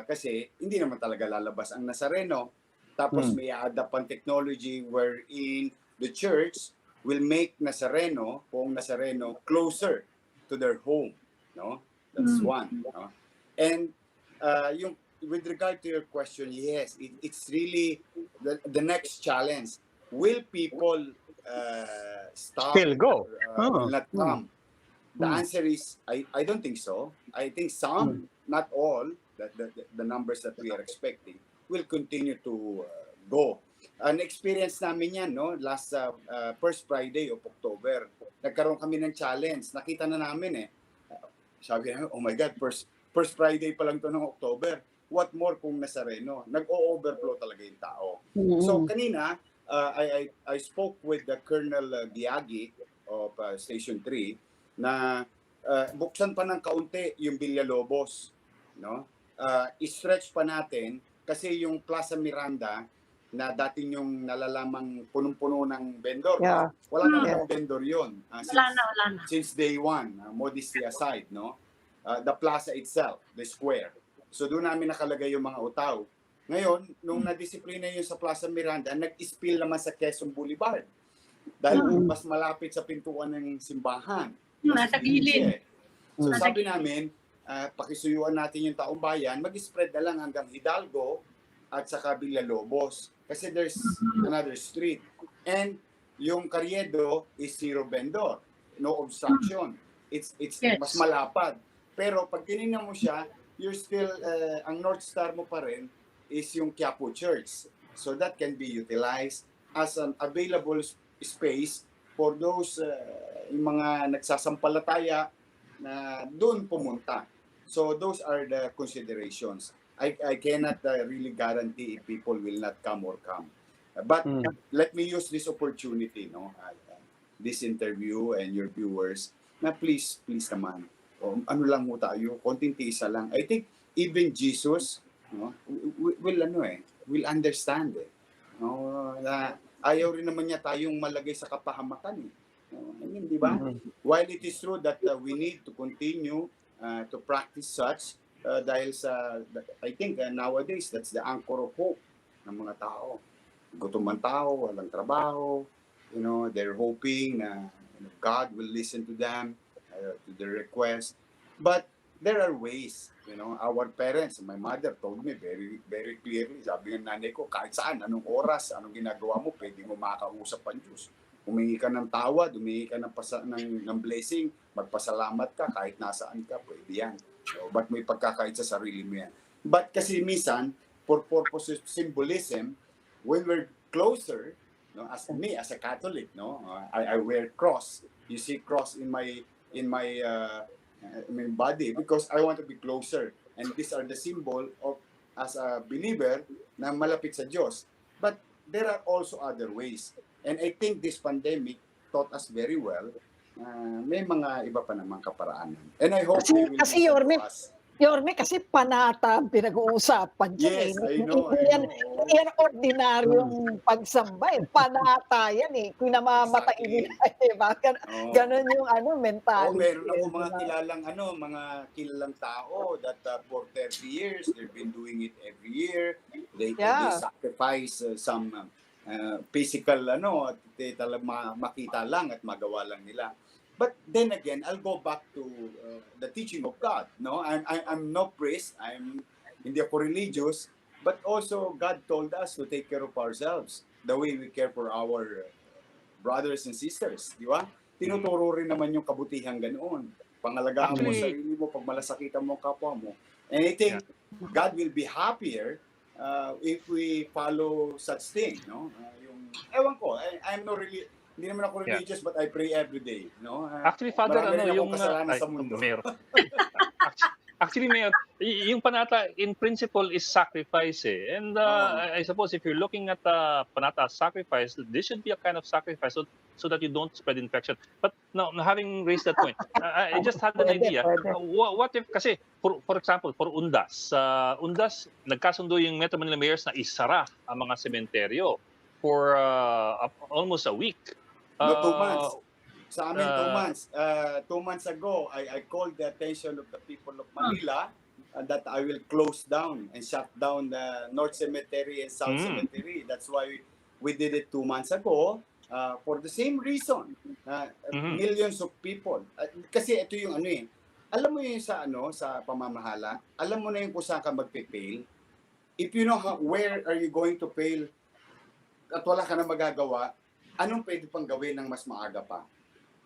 [SPEAKER 6] kasi hindi naman talaga lalabas ang Nazareno. Tapos may adapt ang technology wherein the church will make Nazareno, kung Nazareno, closer to their home. No? That's one. No? And yung, with regard to your question, yes, it's really the next challenge. Will people stop?
[SPEAKER 3] Still go?
[SPEAKER 6] Will not come? The answer is, I don't think so. I think some, not all, the numbers that we are expecting, will continue to go. An experience namin yan, no? Last first Friday of October, nagkaroon kami ng challenge. Nakita na namin sabi namin, oh my God, first Friday pa lang to ng October. What more kung Nazareno? Nag-o-overflow talaga yung tao. So kanina, I spoke with the Colonel Giagi of Station 3 na buksan pa ng kaunti yung Villalobos. No? I-stretch pa natin kasi yung Plaza Miranda na dating yung nalalamang punong-puno ng vendor.
[SPEAKER 2] Yeah.
[SPEAKER 6] Wala na vendor yun.
[SPEAKER 5] Wala na.
[SPEAKER 6] Since day one, modesty aside, no? The plaza itself, the square. So doon namin nakalagay yung mga utaw. Ngayon, nung nadisiplina yun sa Plaza Miranda, nag-spill naman sa Quezon Boulevard. Dahil mas malapit sa pintuan ng simbahan.
[SPEAKER 5] Nasa gilid.
[SPEAKER 6] So sabi namin, pakisuyuan natin yung taong bayan, mag-spread na lang hanggang Hidalgo at saka Villalobos. Kasi there's another street. And yung Carriedo is zero vendor. No obstruction. It's mas malapad. Pero pag tinignan mo siya, you're still, ang North Star mo pa rin is yung Quiapo Church. So that can be utilized as an available space for those yung mga nagsasampalataya na doon pumunta. So those are the considerations. I cannot really guarantee if people will not come or come. But let me use this opportunity, no, this interview and your viewers, na please naman, ano lang mo tayo, konting tiisa lang. I think even Jesus, no, will understand no, na ayaw rin naman niya tayong malagay sa kapahamakan I mean, di ba? While it is true that we need to continue to practice such dahil sa, I think nowadays that's the anchor of hope ng mga tao. Gutom ang tao, walang trabaho, they're hoping na God will listen to them, to their request. But there are ways, our parents, my mother told me very, very clearly, sabi ng nanay ko, kahit saan, anong oras, anong ginagawa mo, pwede mo makakausap ang Diyos. Humingi ka ng tawad, humingi ka ng blessing, magpasalamat ka, kahit nasaan ka, pwede yan. Ba't may pagkakait sa sarili mo yan? But kasi minsan, for purpose of symbolism, when we're closer, as me, as a Catholic, I wear cross. You see cross in my body because I want to be closer. And these are the symbol of, as a believer, na malapit sa Diyos. But there are also other ways. And I think this pandemic taught us very well may mga iba pa namang kaparaanan. And I hope they will listen to us.
[SPEAKER 2] Yorme, kasi panata ang pinag-uusapan dyan.
[SPEAKER 6] Yes, I know.
[SPEAKER 2] Hindi yan ordinaryong pagsamba. Panata yan Kung namamatay nila, diba? Ganon yung mentality.
[SPEAKER 6] Meron ako mga kilalang tao that for 30 years, they've been doing it every year. They sacrifice some physical, makita lang at magawa lang nila. But then again, I'll go back to the teaching of God. No, I'm no priest. Hindi ako religious, but also God told us to take care of ourselves the way we care for our brothers and sisters, di ba? Tinuturo rin naman yung kabutihang ganoon. Pangalagaan mo
[SPEAKER 1] Actually-
[SPEAKER 6] sarili mo, pag malasakitan mo ang kapwa mo. And I think God will be happier if we follow such thing, no? Ewan ko, I'm no really, hindi naman ako religious, but I pray every day, no?
[SPEAKER 1] Actually, Father,
[SPEAKER 6] marami rin akong
[SPEAKER 1] yung
[SPEAKER 6] kasalanan sa mundo.
[SPEAKER 1] Mayor. Actually, Mayor, yung panata in principle is sacrifice eh. And I suppose if you're looking at panata sacrifice, this should be a kind of sacrifice so that you don't spread infection. But now, having raised that point, I just had an idea. What if, kasi, for example, for Undas, Undas, nagkasundo yung Metro Manila mayors na isara ang mga sementeryo for almost a week.
[SPEAKER 6] No, 2 months. Sa amin, 2 months. 2 months ago, I called the attention of the people of Manila that I will close down and shut down the North Cemetery and South Cemetery. That's why we did it 2 months ago for the same reason. Millions of people. Kasi ito yung ano eh. Alam mo yung sa pamamahala, alam mo na yung kung saan ka magpe-fail. If you know where are you going to fail at wala ka na magagawa, anong pwede pang gawin ng mas maaga pa?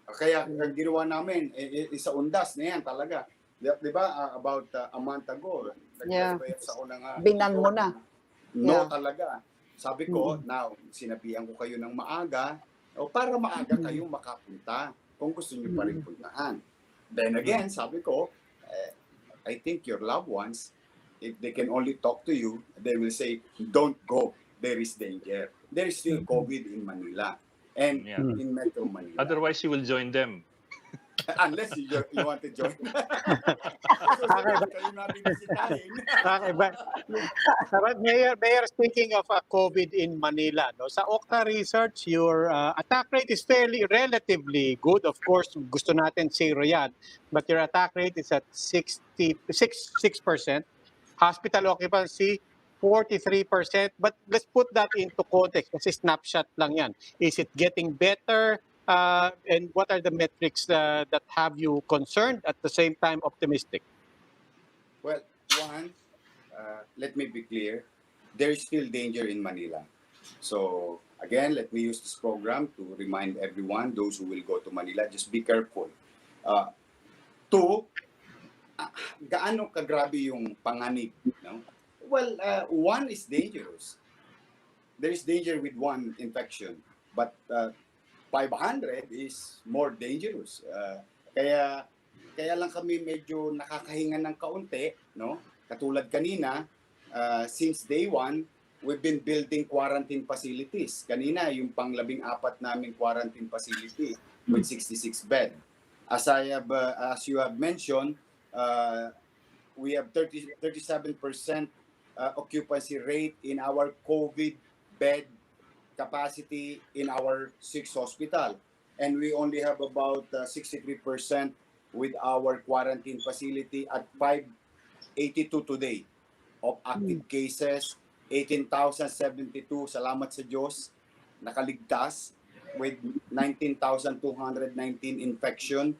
[SPEAKER 6] Kaya ang ginawa namin, sa Undas na yan talaga. Di ba, about a month ago, nag-request ako ng...
[SPEAKER 2] Binan mo na.
[SPEAKER 6] No, talaga. Sabi ko, now, sinabihan ko kayo ng maaga, para maaga kayong makapunta kung gusto nyo pa rin puntahan. Then again, sabi ko, I think your loved ones, if they can only talk to you, they will say, don't go. There is danger. There is still COVID in Manila. And in Metro Manila.
[SPEAKER 1] Otherwise, you will join them.
[SPEAKER 6] Unless you want to join.
[SPEAKER 3] Okay, but Mayor, speaking of COVID in Manila, no, sa Okta research, your attack rate is relatively good. Of course, gusto natin zero yan. But your attack rate is at 6%. Hospital occupancy, 43%. But let's put that into context kasi snapshot lang yan. Is it getting better? And what are the metrics that have you concerned at the same time optimistic?
[SPEAKER 6] Well, one, let me be clear. There is still danger in Manila. So, again, let me use this program to remind everyone, those who will go to Manila, just be careful. Two, gaano kagrabe yung panganib, no? Well, one is dangerous. There is danger with one infection, but 500 is more dangerous. Kaya lang kami medyo nakakahinga ng kaunti, no? Katulad kanina, since day one, we've been building quarantine facilities. Kanina, yung pang-14 naming quarantine facility with 66 bed. As you have mentioned, we have 37% occupancy rate in our COVID bed capacity in our 6 hospital. And we only have about 63% with our quarantine facility at 582 today of active cases, 18,072, salamat sa Diyos, nakaligtas with 19,219 infection,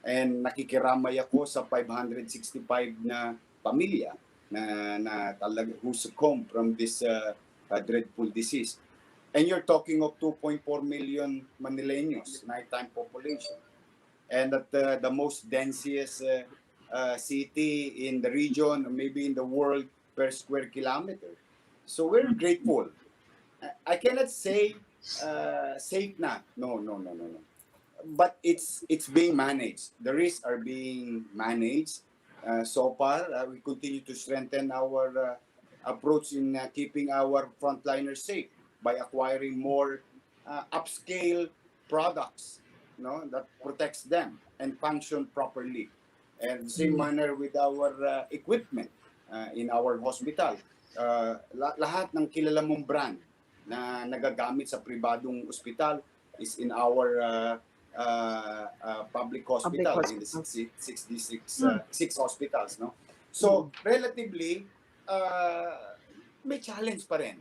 [SPEAKER 6] and nakikiramay ako sa 565 na pamilya na talaga who succumb from this dreadful disease. And you're talking of 2.4 million Manileños, nighttime population. And at the most densest city in the region, maybe in the world per square kilometer. So we're grateful. I cannot say safe na. No. But it's being managed. The risks are being managed. So far, we continue to strengthen our approach in keeping our frontliners safe by acquiring more upscale products, no, that protects them and function properly. And the same manner with our equipment in our hospital. Lahat ng kilala mong brand na nagagamit sa pribadong ospital is in our public hospital, in the 6 hospitals, no? So relatively may challenge pa rin.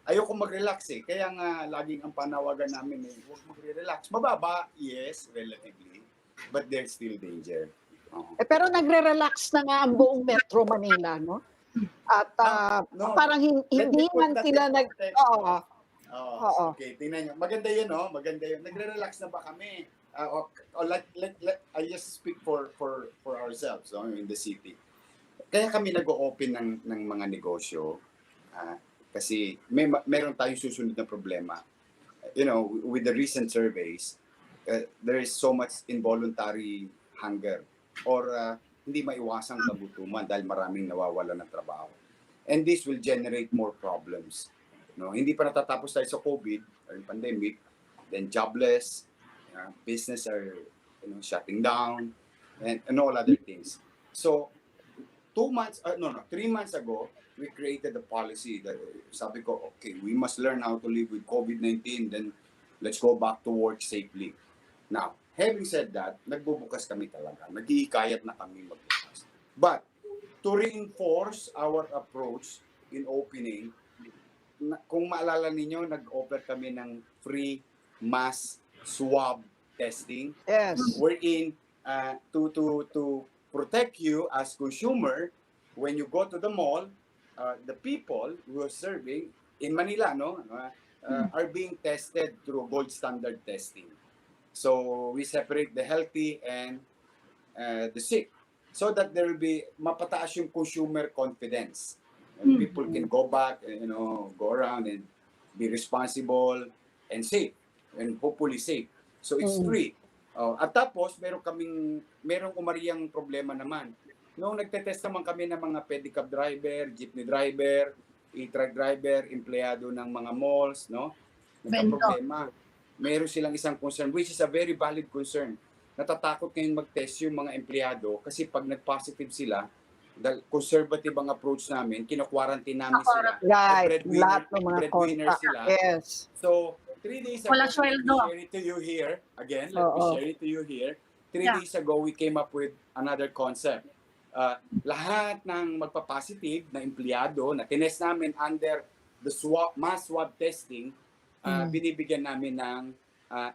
[SPEAKER 6] Ayoko mag-relax eh. Kaya nga laging ang panawagan namin eh, huwag mag-relax. Mababa, yes, relatively, but there's still danger.
[SPEAKER 2] Pero nagre-relax na nga ang buong Metro Manila, no? At parang hindi man sila
[SPEAKER 6] Okay, tingnan nyo. Maganda yun, no? Maganda yun. Nagre-relax na ba kami? I just speak for ourselves, no, in the city. Kaya kami nag-o-open ng mga negosyo, kasi meron tayong susunod na problema. You know, with the recent surveys, there is so much involuntary hunger or hindi maiwasang kagutuman dahil maraming nawawala ng trabaho. And this will generate more problems. No, hindi pa natatapos tayo sa COVID or pandemic, then jobless, business are shutting down, and all other things. So 3 months ago, we created a policy that sabi ko, okay, we must learn how to live with COVID-19, then let's go back to work safely. Now, having said that, nagbubukas kami talaga. Nag-iikayat na kami magbukas. But, to reinforce our approach in opening, kung maalala ninyo, nag-offer kami ng free mass swab testing.
[SPEAKER 2] Yes.
[SPEAKER 6] Wherein, to protect you as consumer, when you go to the mall, the people who are serving in Manila, are being tested through gold standard testing. So we separate the healthy and the sick, so that there will be mapataas yung consumer confidence. And people can go back, go around and be responsible and safe, and hopefully safe. So it's free. At tapos, merong umariyang problema naman. Noong nagtetest naman kami ng mga pedicab driver, jeepney driver, e-truck driver, empleyado ng mga malls, nagka-problema. Meron silang isang concern, which is a very valid concern. Natatakot ngayon mag-test yung mga empleyado kasi pag nag-positive sila, dahil conservative ang approach namin, kina-quarantine namin sila.
[SPEAKER 2] Right, lahat ng mga
[SPEAKER 6] breadwinner
[SPEAKER 2] contact.
[SPEAKER 6] sila.
[SPEAKER 2] Yes.
[SPEAKER 6] So, 3 days ago,
[SPEAKER 5] Wala
[SPEAKER 6] let me
[SPEAKER 5] sweldo.
[SPEAKER 6] share it to you here. Again, let me share it to you here. 3 days ago, we came up with another concept. Lahat ng magpa-positive na empleyado na tinest namin under the mass swab testing, binibigyan namin ng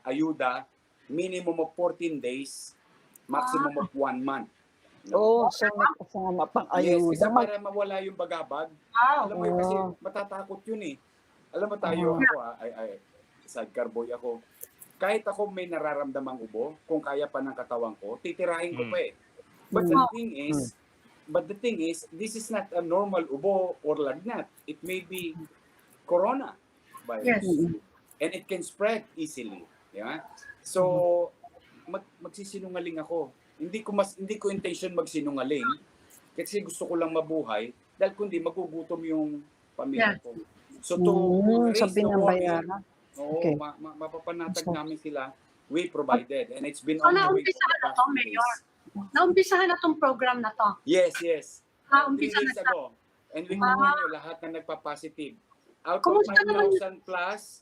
[SPEAKER 6] ayuda, minimum of 14 days, maximum of 1 month.
[SPEAKER 2] So may kasama pang
[SPEAKER 6] Yes,
[SPEAKER 2] ayuda.
[SPEAKER 6] isa para mawala yung bagabag. Alam mo, kasi matatakot yun eh. Alam mo tayo, ako, sidecar boy ako. Kahit ako may nararamdamang ubo, kung kaya pa ng katawan ko, titirahin ko pa eh. But the thing is, this is not a normal ubo or lagnat. It may be corona virus.
[SPEAKER 5] Yes.
[SPEAKER 6] And it can spread easily. Yeah? So, magsisinungaling ako. Hindi ko intention magsinungaling kasi gusto ko lang mabuhay dahil kundi magugutom yung pamilya ko. So to raise the warning, mapapanatag namin sila, we provided, and it's been on the way for the past few days.
[SPEAKER 5] Naumpisahan na tong program na to.
[SPEAKER 6] Yes. 3
[SPEAKER 5] Umpisa
[SPEAKER 6] days
[SPEAKER 5] na
[SPEAKER 6] ago. And we continue lahat na nagpa-positive. Out of 5,000 plus,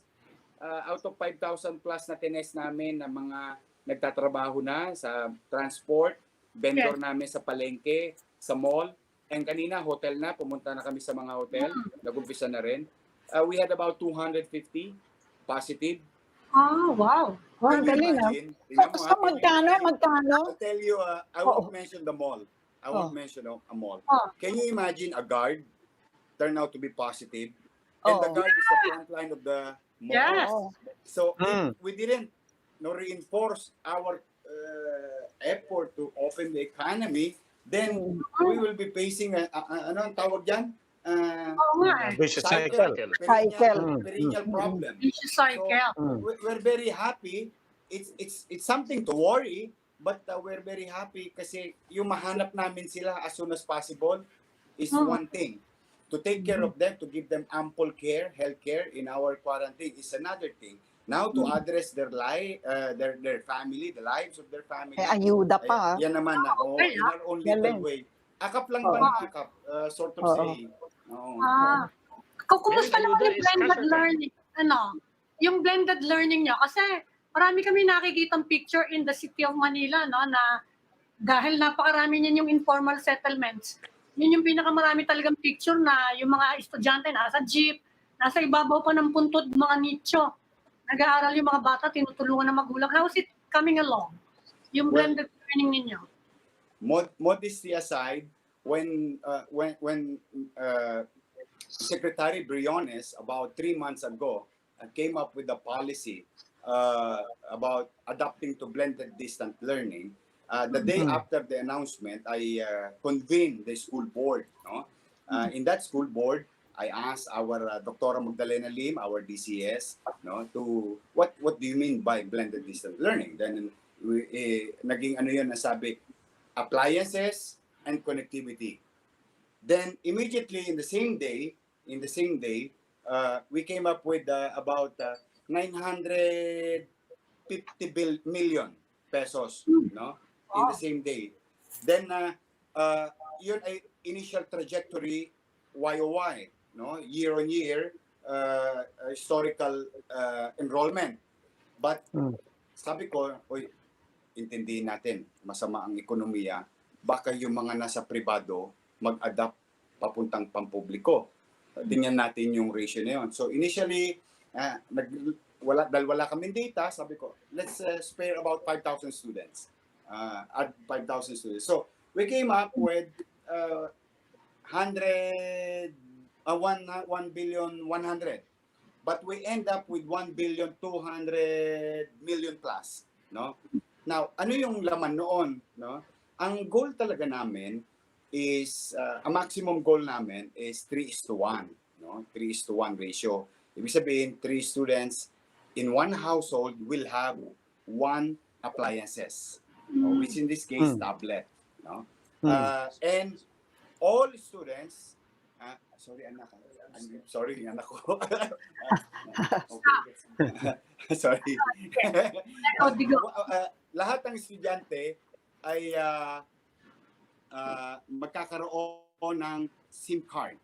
[SPEAKER 6] out of 5,000 plus na tinest namin na mga nagtatrabaho na sa transport, vendor namin sa palengke, sa mall, and kanina hotel na, pumunta na kami sa mga hotel, nag-umpisa na rin. We had about 250 positive.
[SPEAKER 5] Wow.
[SPEAKER 2] Ang galing ah. So magkano?
[SPEAKER 6] I'll tell you, I won't mention the mall. I won't mention a mall. Can you imagine a guard turn out to be positive? And the guard is the front line of the mall.
[SPEAKER 5] Yes.
[SPEAKER 6] So if we didn't reinforce our effort to open the economy, then we will be facing ano ang tawag dyan?
[SPEAKER 3] Vicious cycle.
[SPEAKER 6] Perennial problem.
[SPEAKER 5] Vicious cycle.
[SPEAKER 6] So, we're very happy. It's something to worry, but we're very happy kasi yung mahanap namin sila as soon as possible is one thing. To take care of them, to give them ample care, health care in our quarantine is another thing. Now to address their family, the lives of their family.
[SPEAKER 2] Ayuda pa.
[SPEAKER 6] Yan naman na, in our own little way. Akap lang ba na akap? Sort of saying.
[SPEAKER 5] Kumusta naman yung blended learning? Yung blended learning nyo? Kasi marami kami nakikitang picture in the city of Manila, na dahil napakarami niyan yung informal settlements. Yun yung pinakamarami talagang picture na yung mga estudyante nasa jeep, nasa ibabaw pa ng puntod, mga nicho. Nag-aaral yung mga bata, tinutulungan ng magulang. How is it coming along? Yung blended learning ninyo?
[SPEAKER 6] Modesty aside, when Secretary Briones about 3 months ago came up with a policy about adapting to blended distant learning, the day after the announcement, I convened the school board. No? In that school board, I asked our Dr. Magdalena Lim, our DCS, no, to what do you mean by blended distant learning? Then naging ano yun nasabi, appliances and connectivity. Then immediately in the same day, we came up with about 950 million pesos, no, in the same day. Then yun ay initial trajectory YOY, no, year on year historical enrollment. But sabi ko, oy, intindihin natin, masama ang ekonomiya, baka yung mga nasa pribado mag-adapt papuntang pampubliko. Tingnan natin yung ratio na yun. So initially, dahil wala kaming data, sabi ko, let's spare about 5,000 students. Add 5,000 students. So we came up with 1 billion 100. But we end up with 1 billion 200 million plus. No? Now, ano yung laman noon? No? Ang goal talaga namin is, ang maximum goal namin is 3:1. No? 3:1 ratio. Ibig sabihin, 3 students in one household will have 1 appliances, which in this case, tablet. No? And all students, sorry anak, sorry anak ko. Sorry. Lahat ng estudyante ay magkakaroon ng SIM card.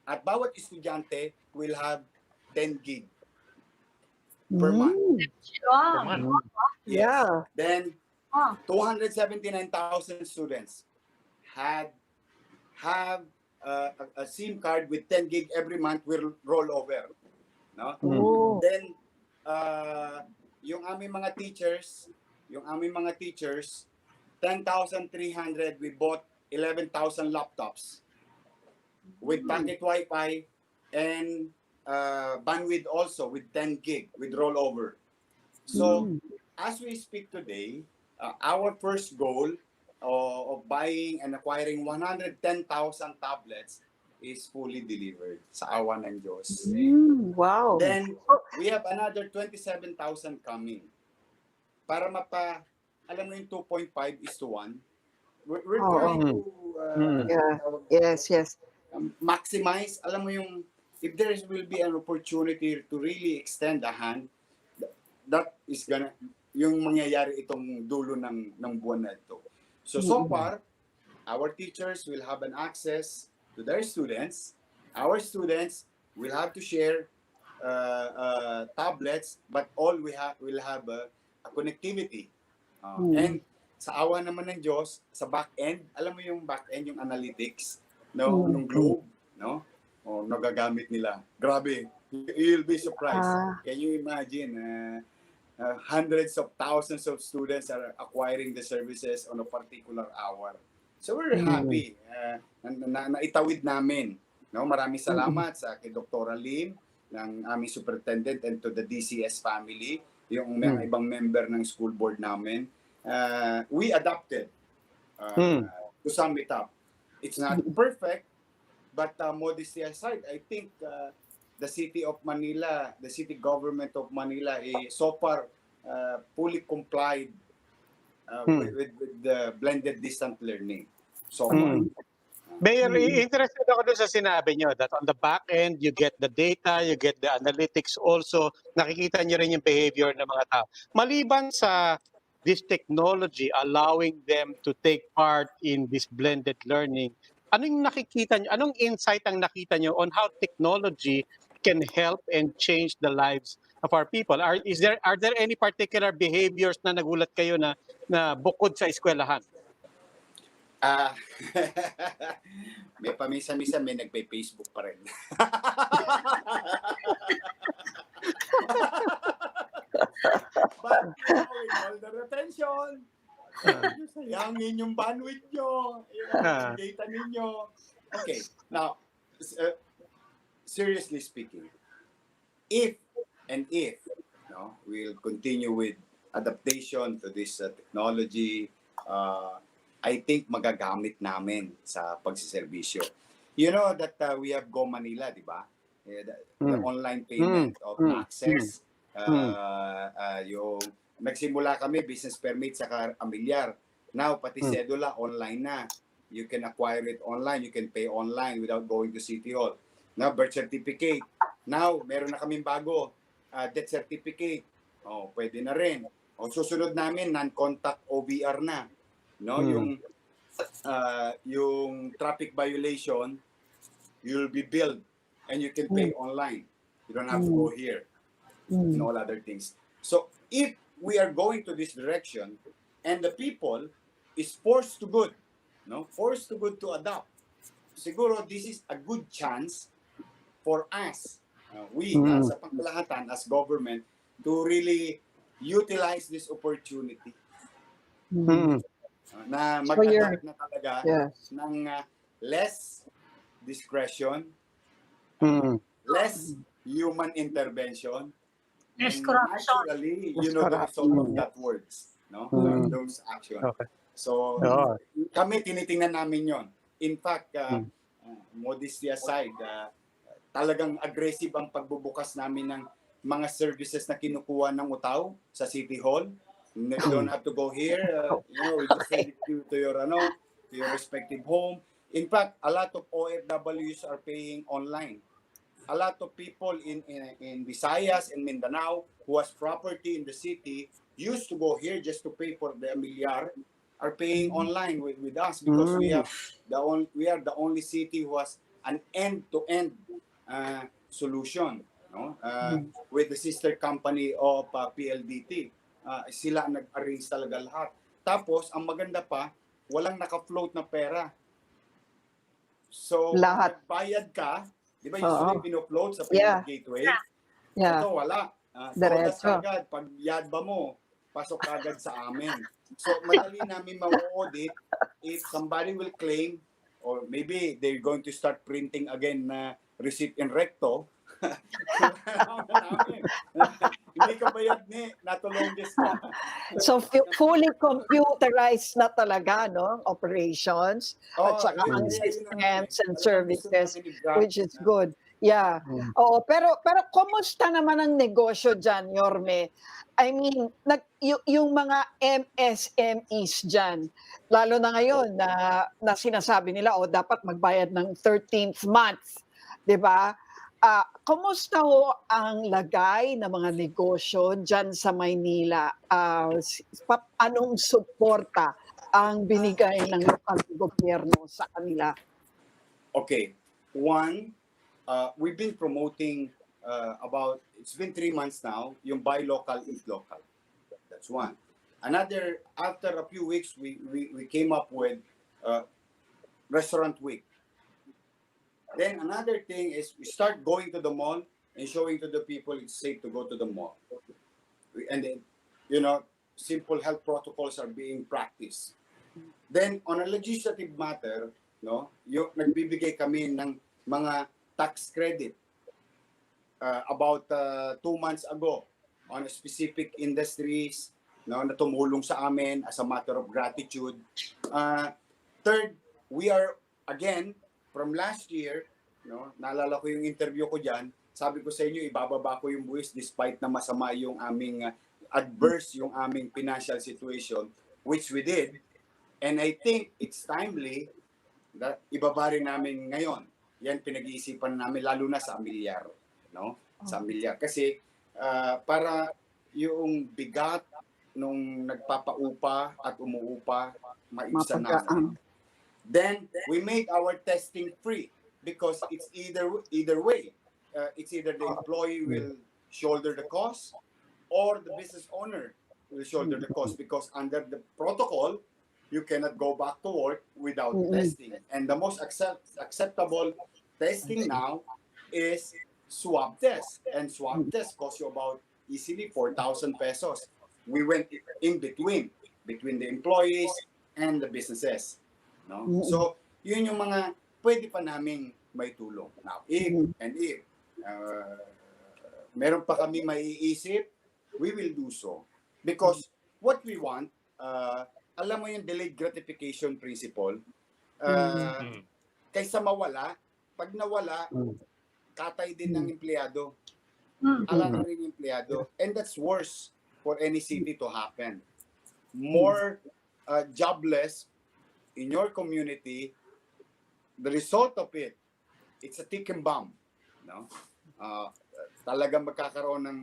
[SPEAKER 6] At bawat estudyante will have 10 gig per month.
[SPEAKER 5] Wow.
[SPEAKER 6] Yes.
[SPEAKER 2] Yeah.
[SPEAKER 6] Then 279,000 students have a SIM card with 10 gig every month will roll over. No? Then yung aming mga teachers, 10,300, we bought 11,000 laptops with packet Wi-Fi and bandwidth also with 10 gig with rollover. So as we speak today, our first goal of buying and acquiring 110,000 tablets is fully delivered sa awa ng Diyos.
[SPEAKER 2] Wow.
[SPEAKER 6] Then we have another 27,000 coming. Para alam mo yung 2.5:1, we're trying to
[SPEAKER 2] Yes.
[SPEAKER 6] maximize, alam mo yung, if there will be an opportunity to really extend a hand, that is yung mangyayari itong dulo ng buwan na ito. So far, our teachers will have an access to their students. Our students will have to share tablets, but all will have a connectivity. And sa awa naman ng Diyos, sa back-end, alam mo yung back-end, yung analytics, no, ng Globe, no? Nagagamit nila. Grabe, you'll be surprised. Can you imagine? Hundreds of thousands of students are acquiring the services on a particular hour. So we're happy na naitawid namin. No, maraming salamat sa kay Dr. Lim ng aming superintendent and to the DCS family, yung mga ibang member ng school board namin. We adapted to sum it up. It's not perfect, but modesty aside, I think the city of Manila, the city government of Manila is so far fully complied with the blended distant learning. So far.
[SPEAKER 3] Mayor, interested ako dun sa sinabi nyo that on the back end, you get the data, you get the analytics also, nakikita nyo rin yung behavior ng mga tao. Maliban sa this technology allowing them to take part in this blended learning, anong nakikita nyo, anong insight ang nakita nyo on how technology can help and change the lives of our people? Are there any particular behaviors na nagulat kayo na bukod sa eskwelahan?
[SPEAKER 6] May paminsan-minsan may nagpe-Facebook pa rin. But with all the retention, sayangin yung bandwidth nyo, yung data ninyo. Okay, now, seriously speaking, if No? We'll continue with adaptation to this technology. I think magagamit namin sa pagsiservisyo. You know that we have Go Manila, di ba? The online payment of taxes. Yung nagsimula kami, business permit saka amilyar. Now, pati cedula, online na. You can acquire it online. You can pay online without going to City Hall. Now, birth certificate. Now, meron na kaming bago. Death certificate. Pwede na rin. Susunod namin, non-contact OBR na. No, yung traffic violation, you'll be billed and you can pay online. You don't have to go here and all other things. So if we are going to this direction and the people is forced to good to adopt, siguro this is a good chance for us, sa pangkalahatan as government, to really utilize this opportunity. Na mag-adapt na talaga ng less discretion, less human intervention,
[SPEAKER 5] Less
[SPEAKER 6] and
[SPEAKER 5] corruption.
[SPEAKER 6] naturally, you know the result of that words, no? Those actions.
[SPEAKER 3] Okay.
[SPEAKER 6] So, kami tinitingnan namin yon. In fact, modesty aside, talagang aggressive ang pagbubukas namin ng mga services na kinukuha ng UTAW sa City Hall. You don't have to go here. We just send it to your respective home. In fact, a lot of OFWs are paying online. A lot of people in Visayas and Mindanao who has property in the city used to go here just to pay for the amilyar, are paying online with us because we are the only city who has an end-to-end solution, no? With the sister company of PLDT. Sila nag-arrange talaga lahat. Tapos, ang maganda pa, walang naka-float na pera. So, nagbayad ka, di ba usually pino-float sa payment gateway? Ito, wala. Todas agad, pag yadba mo, pasok agad sa amin. So, madali namin ma-audit if somebody will claim, or maybe they're going to start printing again na receipt in recto. Hindi ka bayad ni, natulongges ka.
[SPEAKER 2] So fully computerized na talaga, no? Operations at saka ang systems and services, which is good. Yeah. Oo, pero kumusta naman ang negosyo diyan, Yorme? I mean, yung mga MSMEs diyan, lalo na ngayon na sinasabi nila dapat magbayad ng 13th month, 'di ba? Kumusta ho ang lagay ng mga negosyo dyan sa Maynila? Anong suporta ang binigay ng lokal gobyerno sa kanila?
[SPEAKER 6] Okay. One, we've been promoting it's been 3 months now, yung buy local, eat local. That's one. Another, after a few weeks, we came up with Restaurant Week. Then another thing is we start going to the mall and showing to the people it's safe to go to the mall. And then, simple health protocols are being practiced. Then on a legislative matter, nagbibigay kami ng mga tax credit about 2 months ago on specific industries na tumulong sa amin as a matter of gratitude. Third, we are again from last year, naalala ko yung interview ko dyan, sabi ko sa inyo, ibababa ko yung buwis despite na masama yung aming adverse yung aming financial situation, which we did. And I think it's timely that ibaba rin namin ngayon. Yan pinag-iisipan namin, lalo na sa amilyar. Sa amilyar. Kasi para yung bigat nung nagpapaupa at umuupa, maibsan namin. Then we made our testing free because it's either way. It's either the employee will shoulder the cost or the business owner will shoulder the cost because under the protocol, you cannot go back to work without testing. And the most acceptable testing now is swab test. And swab test costs you about easily 4,000 pesos. We went in between the employees and the businesses. So, yun yung mga pwede pa naming may tulong. Now, if meron pa kami maiisip we will do so. Because what we want, alam mo yung delayed gratification principle, kaysa mawala, pag nawala, katay din ng empleyado. Alala rin yung empleyado. And that's worse for any city to happen. More jobless in your community, the result of it, it's a ticking bomb. No? Talagang magkakaroon ng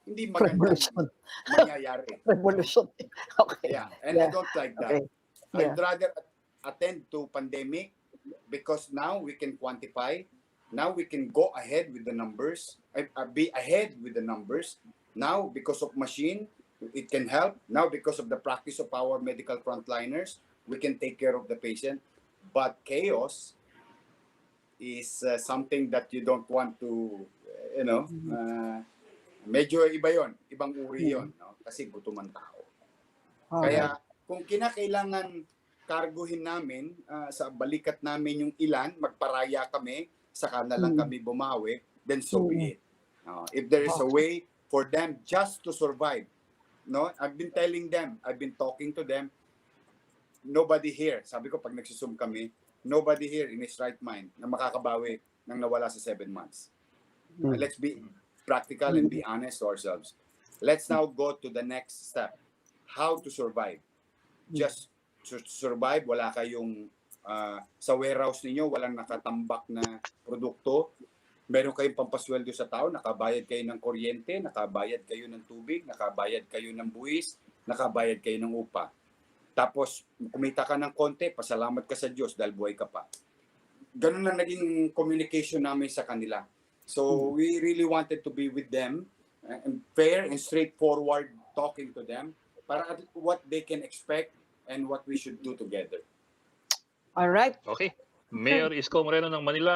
[SPEAKER 6] hindi magandang mangyayari.
[SPEAKER 2] Revolution. Okay.
[SPEAKER 6] Yeah, and I don't like that.
[SPEAKER 2] Okay.
[SPEAKER 6] I'd rather attend to pandemic because now we can quantify. Now we can go ahead with the numbers, be ahead with the numbers. Now, because of machine, it can help. Now, because of the practice of our medical frontliners, we can take care of the patient. But chaos is something that you don't want to, medyo iba yon, ibang uri yon, no? Kasi gutom ang tao. Kaya kung kinakailangan karguhin namin, sa balikat namin yung ilan, magparaya kami, saka na lang kami bumawi, then so be it. If there is a way for them just to survive, no? I've been telling them, I've been talking to them, nobody here, sabi ko pag nagsusum kami, nobody here in his right mind na makakabawi nang nawala sa 7 months. Let's be practical and be honest to ourselves. Let's now go to the next step. How to survive. Just to survive, wala kayong sa warehouse ninyo, walang nakatambak na produkto. Meron kayong pampasweldo sa tao, nakabayad kayo ng kuryente, nakabayad kayo ng tubig, nakabayad kayo ng buwis, nakabayad kayo ng upa. Tapos, kumita ka ng konti, pasalamat ka sa Diyos dahil buhay ka pa. Ganun na naging communication namin sa kanila. So, we really wanted to be with them, and fair and straightforward talking to them, para at what they can expect and what we should do together.
[SPEAKER 2] All right.
[SPEAKER 1] Okay. Mayor Isko Moreno ng Manila,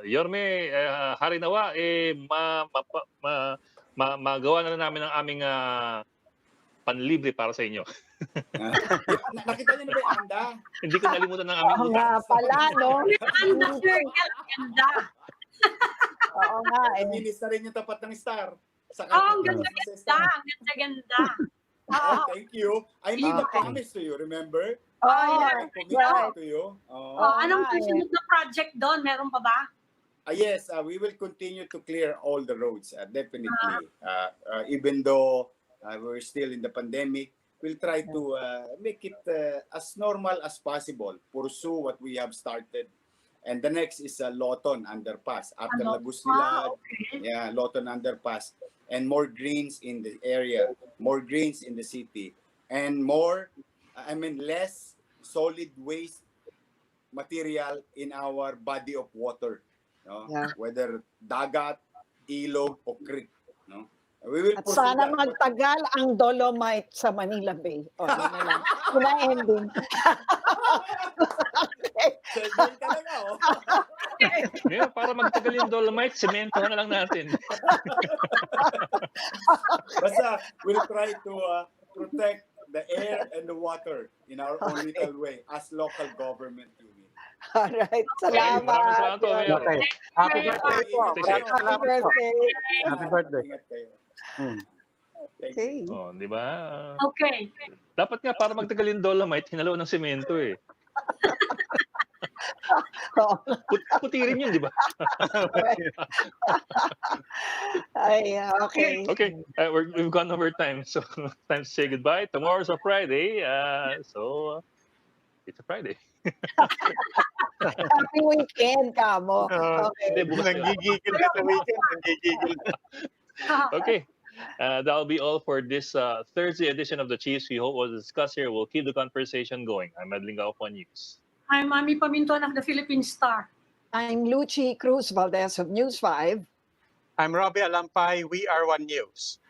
[SPEAKER 1] Yorme, hari nawa, magawa na namin ang aming panlibre para sa inyo.
[SPEAKER 6] Nakita niyo na ba yung anda?
[SPEAKER 1] Hindi ko nalimutan ng aming
[SPEAKER 2] Oo nga pala, no?
[SPEAKER 5] Anda, sir. Ganda.
[SPEAKER 2] Oo nga eh.
[SPEAKER 6] Minis na rin yung tapat ng star.
[SPEAKER 5] Ang ganda-ganda. Ang ganda-ganda.
[SPEAKER 6] Thank you. I made a promise to you, remember?
[SPEAKER 2] Yeah.
[SPEAKER 6] Commitment to you.
[SPEAKER 5] Anong susunod na project doon? Meron pa ba?
[SPEAKER 6] Yes, we will continue to clear all the roads, definitely. Even though we're still in the pandemic, we'll try to make it as normal as possible. Pursue what we have started. And the next is Loton Underpass. After Lagusila, yeah, Loton Underpass. And more greens in the area, more greens in the city. And less solid waste material in our body of water. No? Yeah. Whether dagat, ilog, o creek. No? We will
[SPEAKER 2] at sana magtagal ang Dolomite sa Manila Bay. O, yun na lang. Kuna-ending.
[SPEAKER 6] Segue talaga, oh.
[SPEAKER 1] Ngayon, para magtagal yung Dolomite, semento na lang natin.
[SPEAKER 6] Basta, we'll try to protect the air and the water in our own little way as local government unit.
[SPEAKER 2] Alright, salamat.
[SPEAKER 1] Maraming salamat po, Mayor.
[SPEAKER 3] Okay. Happy birthday po.
[SPEAKER 2] Happy birthday.
[SPEAKER 3] Happy birthday.
[SPEAKER 6] Ingat kayo.
[SPEAKER 2] Okay.
[SPEAKER 1] Oh, di ba?
[SPEAKER 5] Okay.
[SPEAKER 1] Dapat nga para magtagal yung Dolomite, hinalo ng semento eh. Putirin yun, di ba?
[SPEAKER 2] Ay, okay.
[SPEAKER 1] Okay, we've gone over time, so time to say goodbye. Tomorrow's a Friday, so it's a Friday.
[SPEAKER 2] Happy weekend, Kamo. Okay.
[SPEAKER 3] Nanggigigil na sa weekend. Nanggigigil na.
[SPEAKER 1] Okay, that'll be all for this Thursday edition of the Chiefs. We hope we'll discuss here. We'll keep the conversation going. I'm Edling Gao for News.
[SPEAKER 5] I'm Mami Pamintuan of the Philippine Star.
[SPEAKER 2] I'm Lucy Cruz Valdez of News 5.
[SPEAKER 3] I'm Robbie Alampay. We are One News.